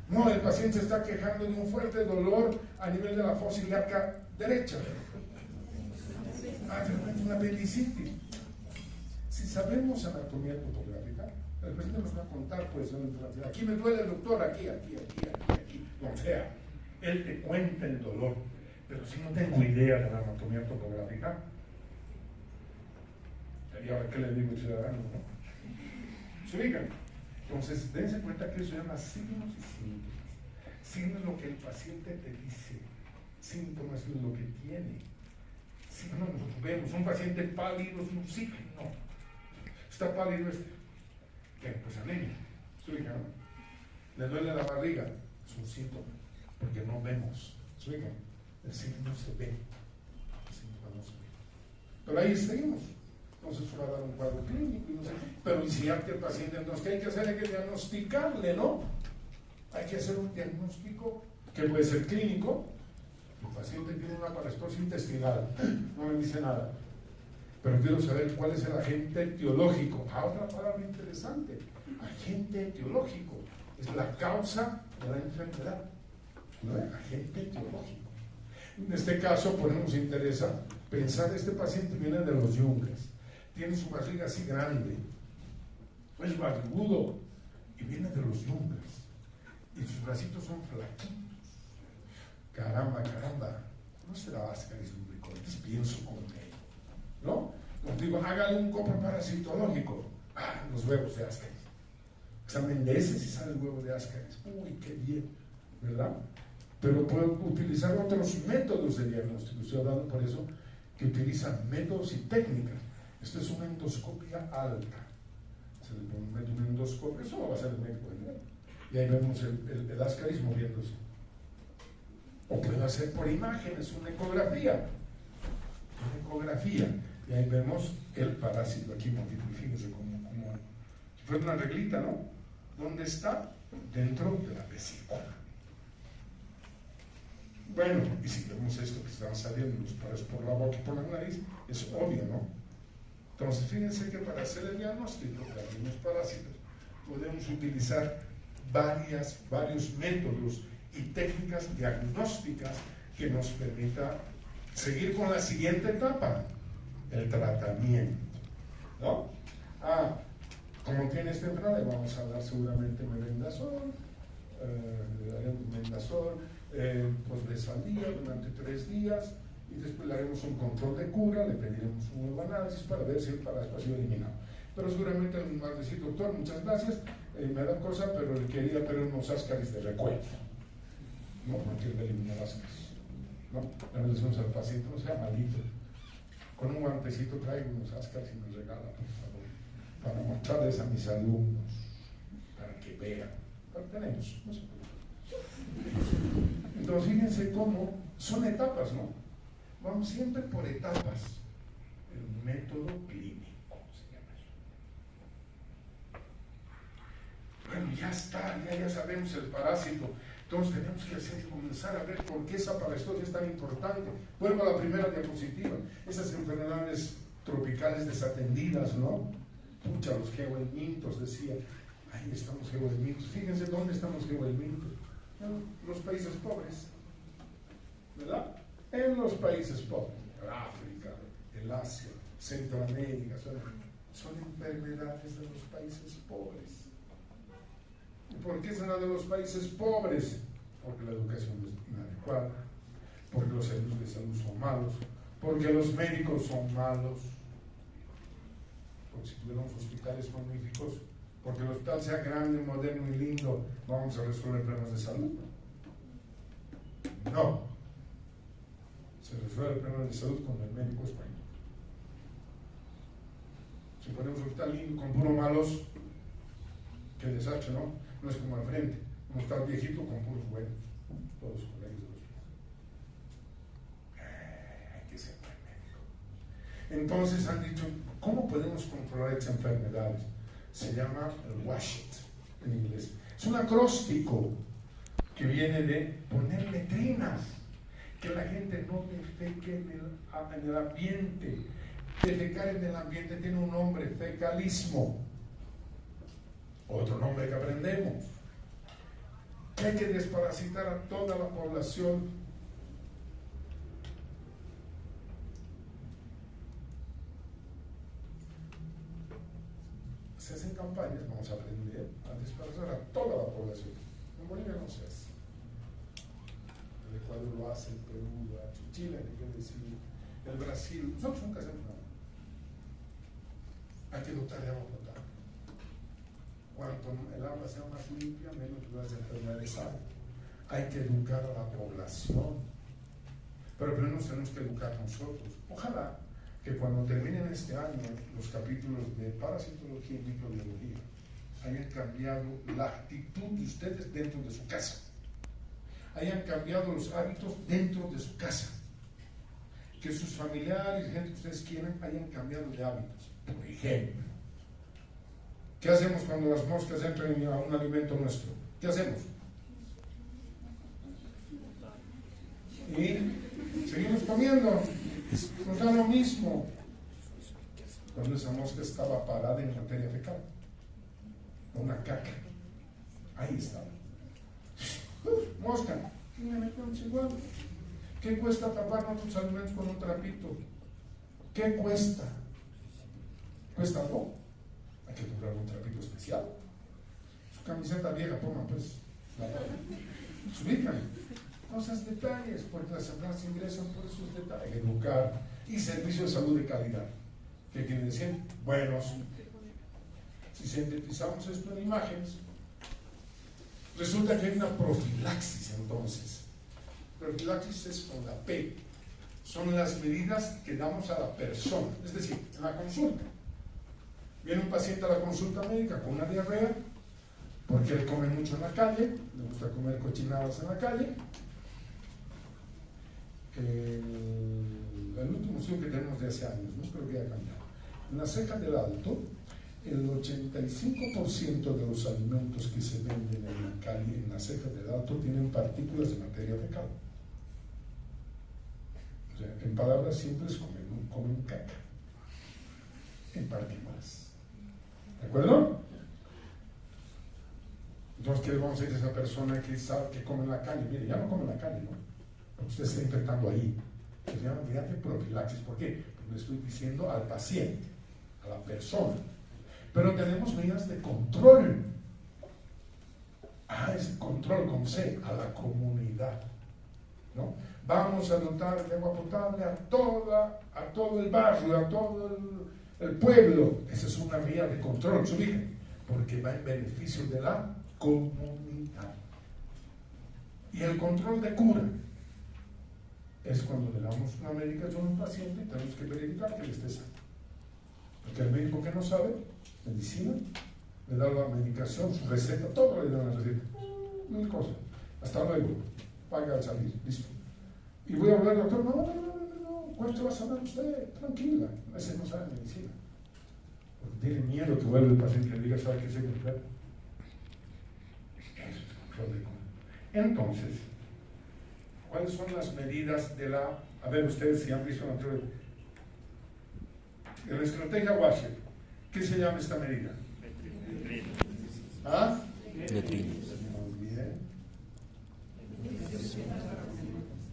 No, el paciente se está quejando de un fuerte dolor a nivel de la fosa ilíaca derecha. De repente una apendicitis. Si sabemos anatomía topográfica, el paciente nos va a contar, pues, aquí me duele, doctor, aquí. O sea, él te cuenta el dolor. Pero si no tengo idea de la anatomía topográfica, ¿y ahora qué le digo al ciudadano? ¿No? ¿Se ubican? Entonces, dense cuenta que eso se llama signos y síntomas. Signos es lo que el paciente te dice, síntomas es lo que tiene. Si no nos vemos, un paciente pálido es un signo. Está pálido, pues anemia. ¿Se ubican? ¿No? Le duele la barriga, es un síntoma, porque no vemos. ¿Se ubican? El signo se ve, el síntoma no se ve. Pero ahí seguimos. Entonces va a dar un cuadro clínico y no sé qué. Pero y si ya que el paciente, entonces, ¿qué hay que hacer? Hay que diagnosticarle, ¿no? Hay que hacer un diagnóstico que puede ser clínico. El paciente tiene una parastosis intestinal, no me dice nada. Pero quiero saber cuál es el agente etiológico. Otra palabra interesante. Agente etiológico. Es la causa de la enfermedad. ¿No? Agente etiológico. En este caso, pues nos interesa pensar, este paciente viene de los yunques. Tiene su barriga así grande, es barrigudo y viene de los yunques y sus bracitos son flaquitos. Caramba, no será Ascaris lumbricoides, pienso con él, ¿no? Os digo, hágale un coproparasitológico, los huevos de Ascaris, examen de ese si sale el huevo de Ascaris, uy, qué bien, ¿verdad? Pero puedo utilizar otros métodos de diagnóstico, estoy hablando por eso que utilizan métodos y técnicas. Esto es una endoscopia alta. Se le pone una endoscopia, eso no va a ser el médico de nuevo. Y ahí vemos el Ascaris moviéndose. O puede hacer por imágenes, una ecografía. Y ahí vemos el parásito aquí moviendo. Fíjense como si fuera una reglita, ¿no? ¿Dónde está? Dentro de la vesícula. Bueno, y si vemos esto que están saliendo los parásitos por la boca y por la nariz, es obvio, ¿no? Entonces, fíjense que para hacer el diagnóstico de algunos parásitos podemos utilizar varios métodos y técnicas diagnósticas que nos permita seguir con la siguiente etapa, el tratamiento, ¿no? Como tiene esta enfermedad, le vamos a dar seguramente mebendazol, le daremos mebendazol, pues de al día durante 3 días, y después le haremos un control de cura, le pediremos un nuevo análisis para ver si el parásito ha sido eliminado. Pero seguramente nos va a decir, doctor, muchas gracias, me da cosa, pero le quería pedir unos Ascaris de recuerdo. No quiero eliminar Ascaris. ¿No? Le decimos al paciente, no sea malito. Con un guantecito traigo unos Ascaris y me regala, por favor, para mostrarles a mis alumnos, para que vean. Pero tenemos, no se preocupen. Entonces, fíjense cómo son etapas, ¿no? Vamos siempre por etapas. El método clínico se llama eso. Bueno, ya está, ya sabemos el parásito. Entonces tenemos que comenzar a ver por qué esa parastosis es tan importante. Vuelvo a la primera diapositiva. Esas enfermedades tropicales desatendidas, ¿no? Pucha, los geohelmintos, decía. Ahí están los geohelmintos. Fíjense dónde están los geohelmintos. En los países pobres, ¿verdad? En los países pobres, África, el Asia, Centroamérica, son enfermedades de los países pobres. ¿Y por qué son de los países pobres? Porque la educación es inadecuada, porque los servicios de salud son malos, porque los médicos son malos, porque si tuviéramos hospitales magníficos, porque el hospital sea grande, moderno y lindo, vamos a resolver problemas de salud. No. Se resuelve fuera el plano de salud con el médico español. Si ponemos hospital lindo con puros malos, qué desastre, ¿no? No es como al frente, como está el viejito con puros buenos, todos colegas de los hay que ser buen médico. Entonces han dicho, ¿cómo podemos controlar estas enfermedades? Se llama el WASH en inglés. Es un acróstico que viene de poner letrinas, que la gente no defeque en el ambiente. Defecar en el ambiente tiene un nombre, fecalismo. Otro nombre que aprendemos. Que hay que desparasitar a toda la población. Se hacen campañas, vamos a aprender a desparasitar a toda la población. En Bolivia no se hace. El Ecuador lo hace, el Perú lo hace, Chile, hay que decir, el Brasil. Nosotros nunca hacemos nada. Hay que dotar de agua potable. Cuanto el agua sea más limpia, menos las enfermedades hay. Hay que educar a la población. Pero primero nos tenemos que educar nosotros. Ojalá que cuando terminen este año los capítulos de parasitología y microbiología hayan cambiado la actitud de ustedes dentro de su casa. Hayan cambiado los hábitos dentro de su casa. Que sus familiares, gente que ustedes quieran, hayan cambiado de hábitos. Por ejemplo, ¿qué hacemos cuando las moscas entran a un alimento nuestro? ¿Qué hacemos? Y seguimos comiendo. Nos da lo mismo. Cuando esa mosca estaba parada en materia fecal, una caca, ahí estaba. Mosca, ¿qué cuesta tapar nuestros alimentos con un trapito? ¿Qué cuesta? ¿Cuesta algo? Hay que comprar un trapito especial. Su camiseta vieja, toma pues. Se ubican. Cosas, detalles, porque las empresas ingresan por esos detalles. Educar y servicio de salud de calidad. ¿Qué quiere decir? Buenos. Si sintetizamos esto en imágenes, resulta que hay una profilaxis entonces. Profilaxis es con la P. Son las medidas que damos a la persona. Es decir, en la consulta. Viene un paciente a la consulta médica con una diarrea, porque él come mucho en la calle, le gusta comer cochinadas en la calle. El último estudio que tenemos de hace años, no creo que haya cambiado. En la ceja del Alto, el 85% de los alimentos que se venden en la calle, en la ceja del Alto, tienen partículas de materia fecal. O sea, en palabras simples, comen caca. En partículas. ¿De acuerdo? Entonces, ¿qué le vamos a decir a esa persona que sabe que come en la calle? Mire, ya no come en la calle, ¿no? Porque usted está infectando ahí. Se llama medida de profilaxis. ¿Por qué? Porque le estoy diciendo al paciente, a la persona. Pero tenemos medidas de control. Es control con C, a la comunidad. ¿No? Vamos a dotar de agua potable a todo el barrio, a todo el pueblo. Esa es una medida de control, porque va en beneficio de la comunidad. Y el control de cura es cuando le damos una medicación a un paciente y tenemos que verificar que él esté sano. Porque el médico que no sabe medicina le da la medicación, su receta, todo le da la receta. Mil cosas. Hasta luego. Paga al salir. Listo. Y voy a hablar, doctor, no. ¿Cuánto va a saber usted? Tranquila. A veces no sabe medicina. Porque tiene miedo que vuelva el paciente y le diga, ¿sabe qué se enferma? Entonces, ¿cuáles son las medidas de la... A ver, ustedes si han visto en la estrategia Washer, ¿qué se llama esta medida? ¿Ah? Letrinas. Muy bien.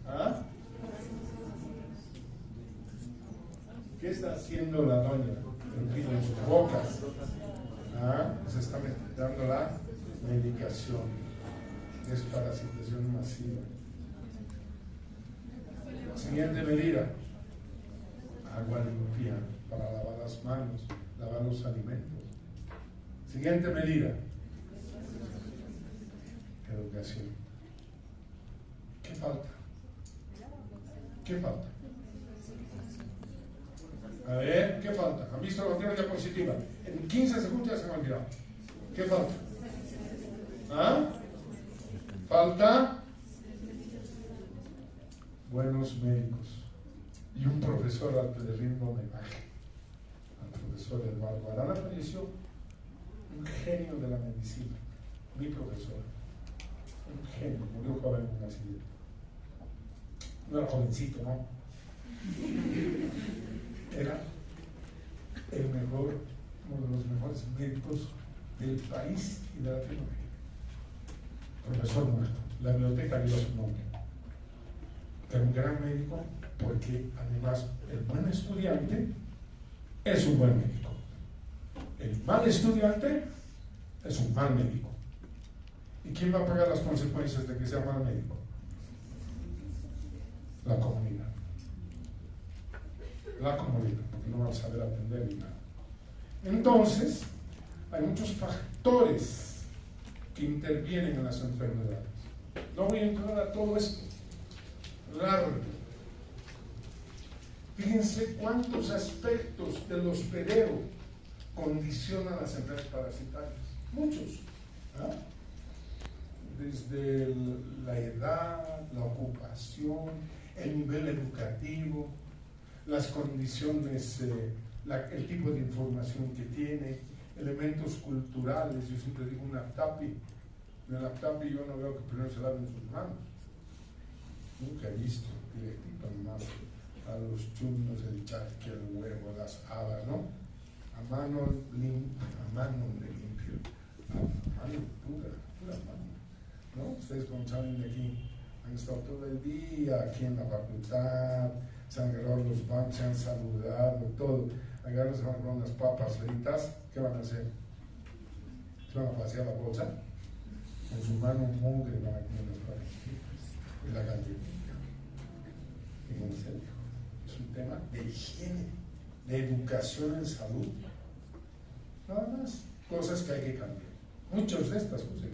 ¿Ah? ¿Qué está haciendo la doña? En sus bocas. Se está dando la medicación. Desparasitación masiva. Siguiente medida. Agua limpia para lavar las manos, lavar los alimentos. Siguiente medida. Educación. ¿Qué falta? ¿Qué falta? A ver, ¿qué falta? ¿Han visto la otra diapositiva? En 15 segundos ya se me ha olvidado. ¿Qué falta? ¿Ah? Falta buenos médicos y un profesor al que le rindo homenaje, al profesor Eduardo Arana. Falleció un genio de la medicina, mi profesor, un genio, murió joven en un accidente. No era jovencito, ¿no? Era el mejor, uno de los mejores médicos del país y de Latinoamérica. Profesor muerto, la biblioteca dio su nombre. Era un gran médico porque además el buen estudiante es un buen médico. El mal estudiante es un mal médico. ¿Y quién va a pagar las consecuencias de que sea mal médico? La comunidad. La comunidad, porque no van a saber atender ni nada. Entonces, hay muchos factores que intervienen en las enfermedades. No voy a entrar a todo esto largo. Fíjense cuántos aspectos del hospedero condicionan las enfermedades parasitarias. Muchos. ¿Ah? Desde la edad, la ocupación, el nivel educativo, las condiciones, el tipo de información que tiene, elementos culturales. Yo siempre digo un aptapi. En el aptapi yo no veo que primero se laven sus manos. Nunca he visto directito más a los chunos, el charque, el huevo, las habas, ¿no? A mano limpio, a mano pura mano, ¿no? Ustedes como salen de aquí, han estado todo el día aquí en la facultad, se han agarrado los bancos, se han saludado, todo. Agarran, se van a comer unas papas fritas, ¿qué van a hacer? ¿Se van a vaciar la bolsa? Con su mano mugre van a comer las papas fritas y la galletita. En serio, es un tema de higiene, de educación en salud. Nada más, cosas que hay que cambiar. Muchas de estas cosas.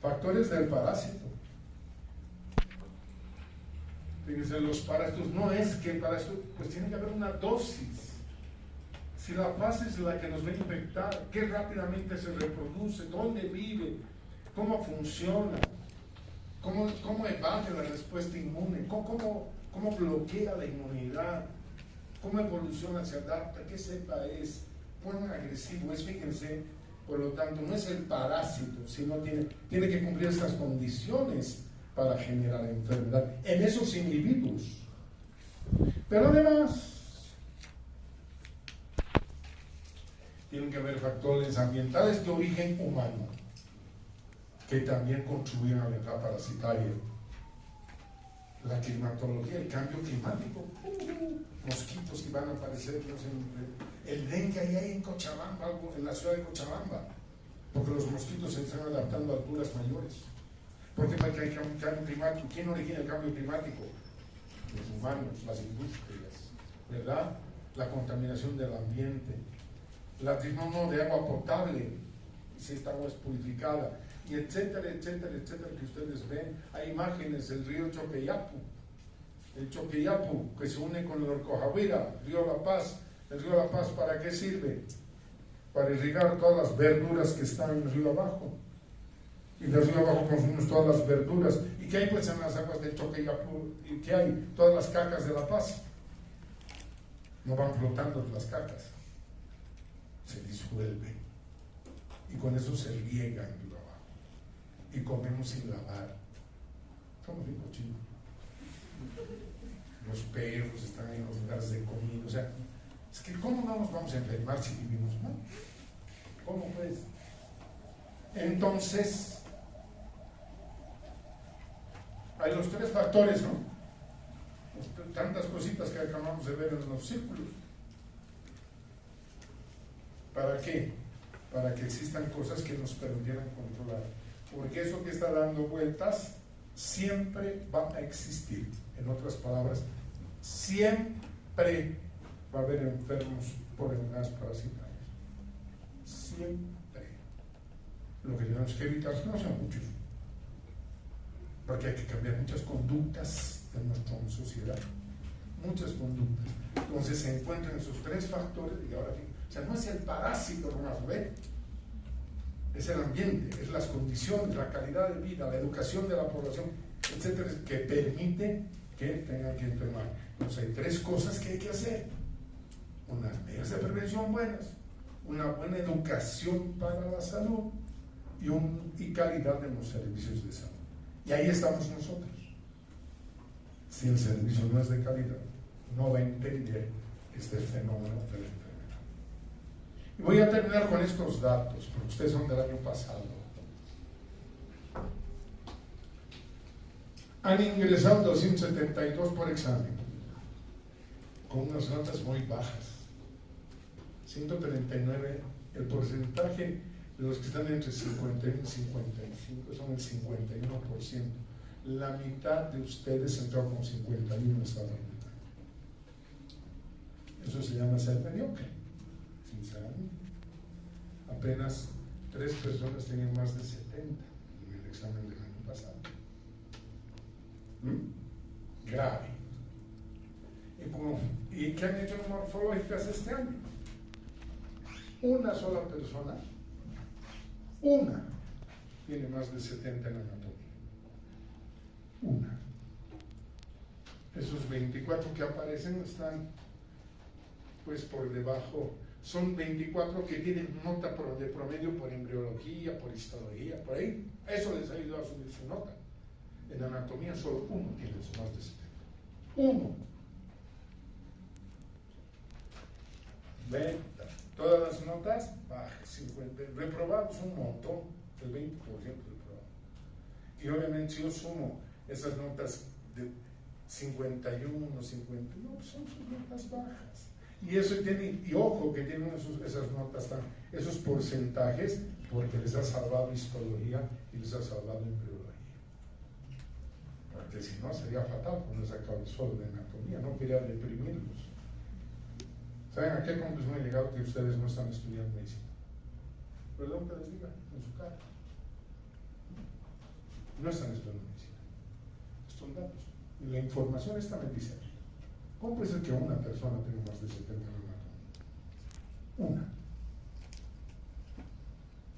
Factores del parásito. Fíjense, los parásitos, no es que el parásito, pues tiene que haber una dosis. Si la fase es la que nos va a infectar, qué rápidamente se reproduce, dónde vive, cómo funciona, cómo evade la respuesta inmune, cómo bloquea la inmunidad, cómo evoluciona, se adapta, qué cepa es, cuán agresivo es. Fíjense, por lo tanto, no es el parásito, sino tiene que cumplir estas condiciones para generar enfermedad en esos individuos. Pero además, tienen que haber factores ambientales de origen humano que también contribuyen a la enfermedad parasitaria. La climatología, el cambio climático, mosquitos que van a aparecer, no sé, el dengue hay en Cochabamba, en la ciudad de Cochabamba, porque los mosquitos se están adaptando a alturas mayores. Porque hay un cambio climático. ¿Quién origina el cambio climático? Los humanos, las industrias, ¿verdad? La contaminación del ambiente, la no de agua potable, si esta agua es purificada, y etcétera, etcétera, etcétera, que ustedes ven. Hay imágenes del río Choqueyapu, el Choqueyapu que se une con el Orcojahuira, río La Paz. ¿El río La Paz para qué sirve? Para irrigar todas las verduras que están en el río abajo. Y del río abajo consumimos todas las verduras. ¿Y qué hay pues en las aguas del Choqueyapu? ¿Y qué hay? Todas las cacas de La Paz. No van flotando las cacas, se disuelven. Y con eso se riega el río abajo. Y comemos sin lavar. Somos bien cochinos. Los perros están en los lugares de comida. O sea, es que ¿cómo no nos vamos a enfermar si vivimos mal? ¿Cómo pues? Entonces, hay los tres factores, ¿no? Tantas cositas que acabamos de ver en los círculos. ¿Para qué? Para que existan cosas que nos permitieran controlar. Porque eso que está dando vueltas siempre va a existir. En otras palabras, siempre va a haber enfermos por enfermedades parasitarias. Siempre. Lo que tenemos que evitar es que no sean muchos. Porque hay que cambiar muchas conductas de nuestra sociedad. muchas conductas. Entonces se encuentran esos tres factores y ahora, o sea, no es el parásito nomás, ¿ve? Es el ambiente, es las condiciones, la calidad de vida, la educación de la población, etcétera, que permite que tengan que enfermar. Entonces hay tres cosas que hay que hacer: unas medidas de prevención buenas, una buena educación para la salud y calidad de los servicios de salud. Y ahí estamos nosotros. Si el servicio no es de calidad, no va a entender este fenómeno de la enfermedad. Y voy a terminar con estos datos, porque ustedes son del año pasado. Han ingresado 272 por examen, con unas notas muy bajas. 139, el porcentaje de los que están entre 51 y 55 son el 51%. La mitad de ustedes entró con 51 estaban. Eso se llama ser mediocre, sinceramente. Apenas 3 personas tenían más de 70 en el examen del año pasado. Grave. ¿Y qué han hecho en morfológicas este año? Una sola persona, tiene más de 70 en anatomía. Una. Esos 24 que aparecen están pues por debajo. Son 24 que tienen nota de promedio por embriología, por histología, por ahí. Eso les ayudó a subir su nota. En anatomía solo uno tiene más de 70. Uno. Todas las notas bajas, 50, reprobados un montón, el 20% reprobado. Y obviamente si yo sumo esas notas de 51, 50, no, pues son sus notas bajas. Y eso tiene, y ojo que tienen esas notas, esos porcentajes, porque les ha salvado histología y les ha salvado embriología. Porque si no sería fatal cuando sacaba solo de anatomía, no quería deprimirlos. ¿Saben a qué conclusión he llegado? Que ustedes no están estudiando medicina. Perdón que les diga, en su cara. No están estudiando medicina. Estos datos. Y la información está en el diseño. ¿Cómo puede ser que una persona tenga más de 70 en anatomía? Una.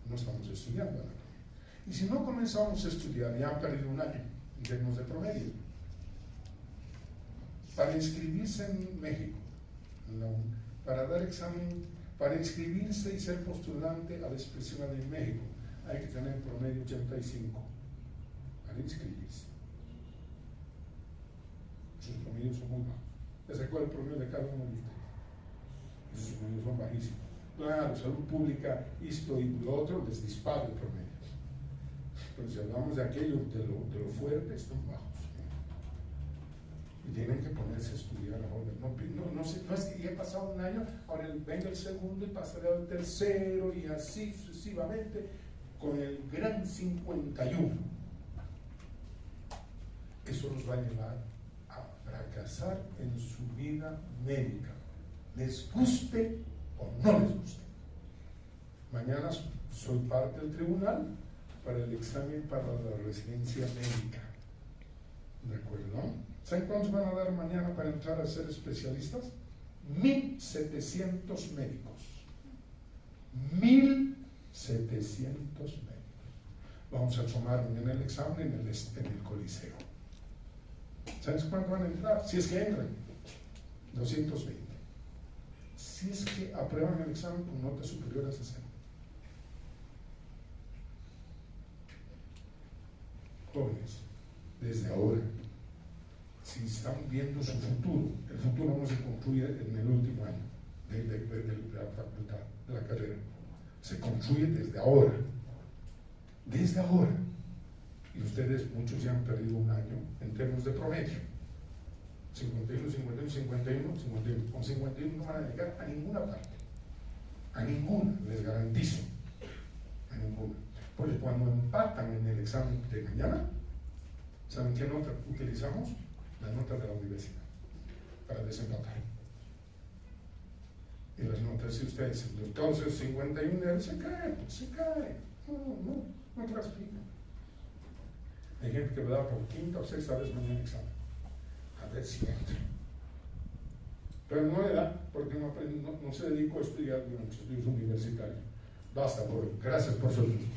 No estamos estudiando anatomía. Y si no comenzamos a estudiar, ya han perdido un año en términos de promedio. Para inscribirse en México, para dar examen, para inscribirse y ser postulante a la especialidad en México, hay que tener promedio 85 para inscribirse. Esos promedios son muy bajos. ¿Les recuerdo el promedio de cada uno de ustedes? Esos promedios son bajísimos. Claro, salud pública, esto y lo otro les dispara el promedio. Pero si hablamos de aquello, de lo fuerte, están bajos. Y tienen que ponerse a estudiar ahora. No es que ya ha pasado un año, ahora venga el segundo y pasará al tercero y así sucesivamente con el gran 51. Eso nos va a llevar a fracasar en su vida médica, les guste o no les guste. Mañana soy parte del tribunal para el examen para la residencia médica. ¿De acuerdo? ¿Saben cuántos van a dar mañana para entrar a ser especialistas? 1,700 médicos. 1,700 médicos. Vamos a tomar mañana el examen en el Coliseo. ¿Sabes cuántos van a entrar? Si es que entran, 220. Si es que aprueban el examen con nota superior a 60. Jóvenes, desde ahora, si están viendo su futuro, el futuro no se construye en el último año de la facultad, de la carrera, se construye desde ahora. Desde ahora. Y ustedes, muchos ya han perdido un año en términos de promedio. 51, 51, 51, 51. Con 51 no van a llegar a ninguna parte. A ninguna, les garantizo. A ninguna. Porque cuando empatan en el examen de mañana, ¿saben qué nota utilizamos? La nota de la universidad para desempatar. Y las notas, si ustedes, todos esos 51 se caen. No clasifican. Hay gente que va a dar por quinta o sexta vez mañana el examen. A ver si entra. pero no le da porque no se dedicó a estudiar muchos estudios universitarios. Basta, por hoy. Gracias por su atención.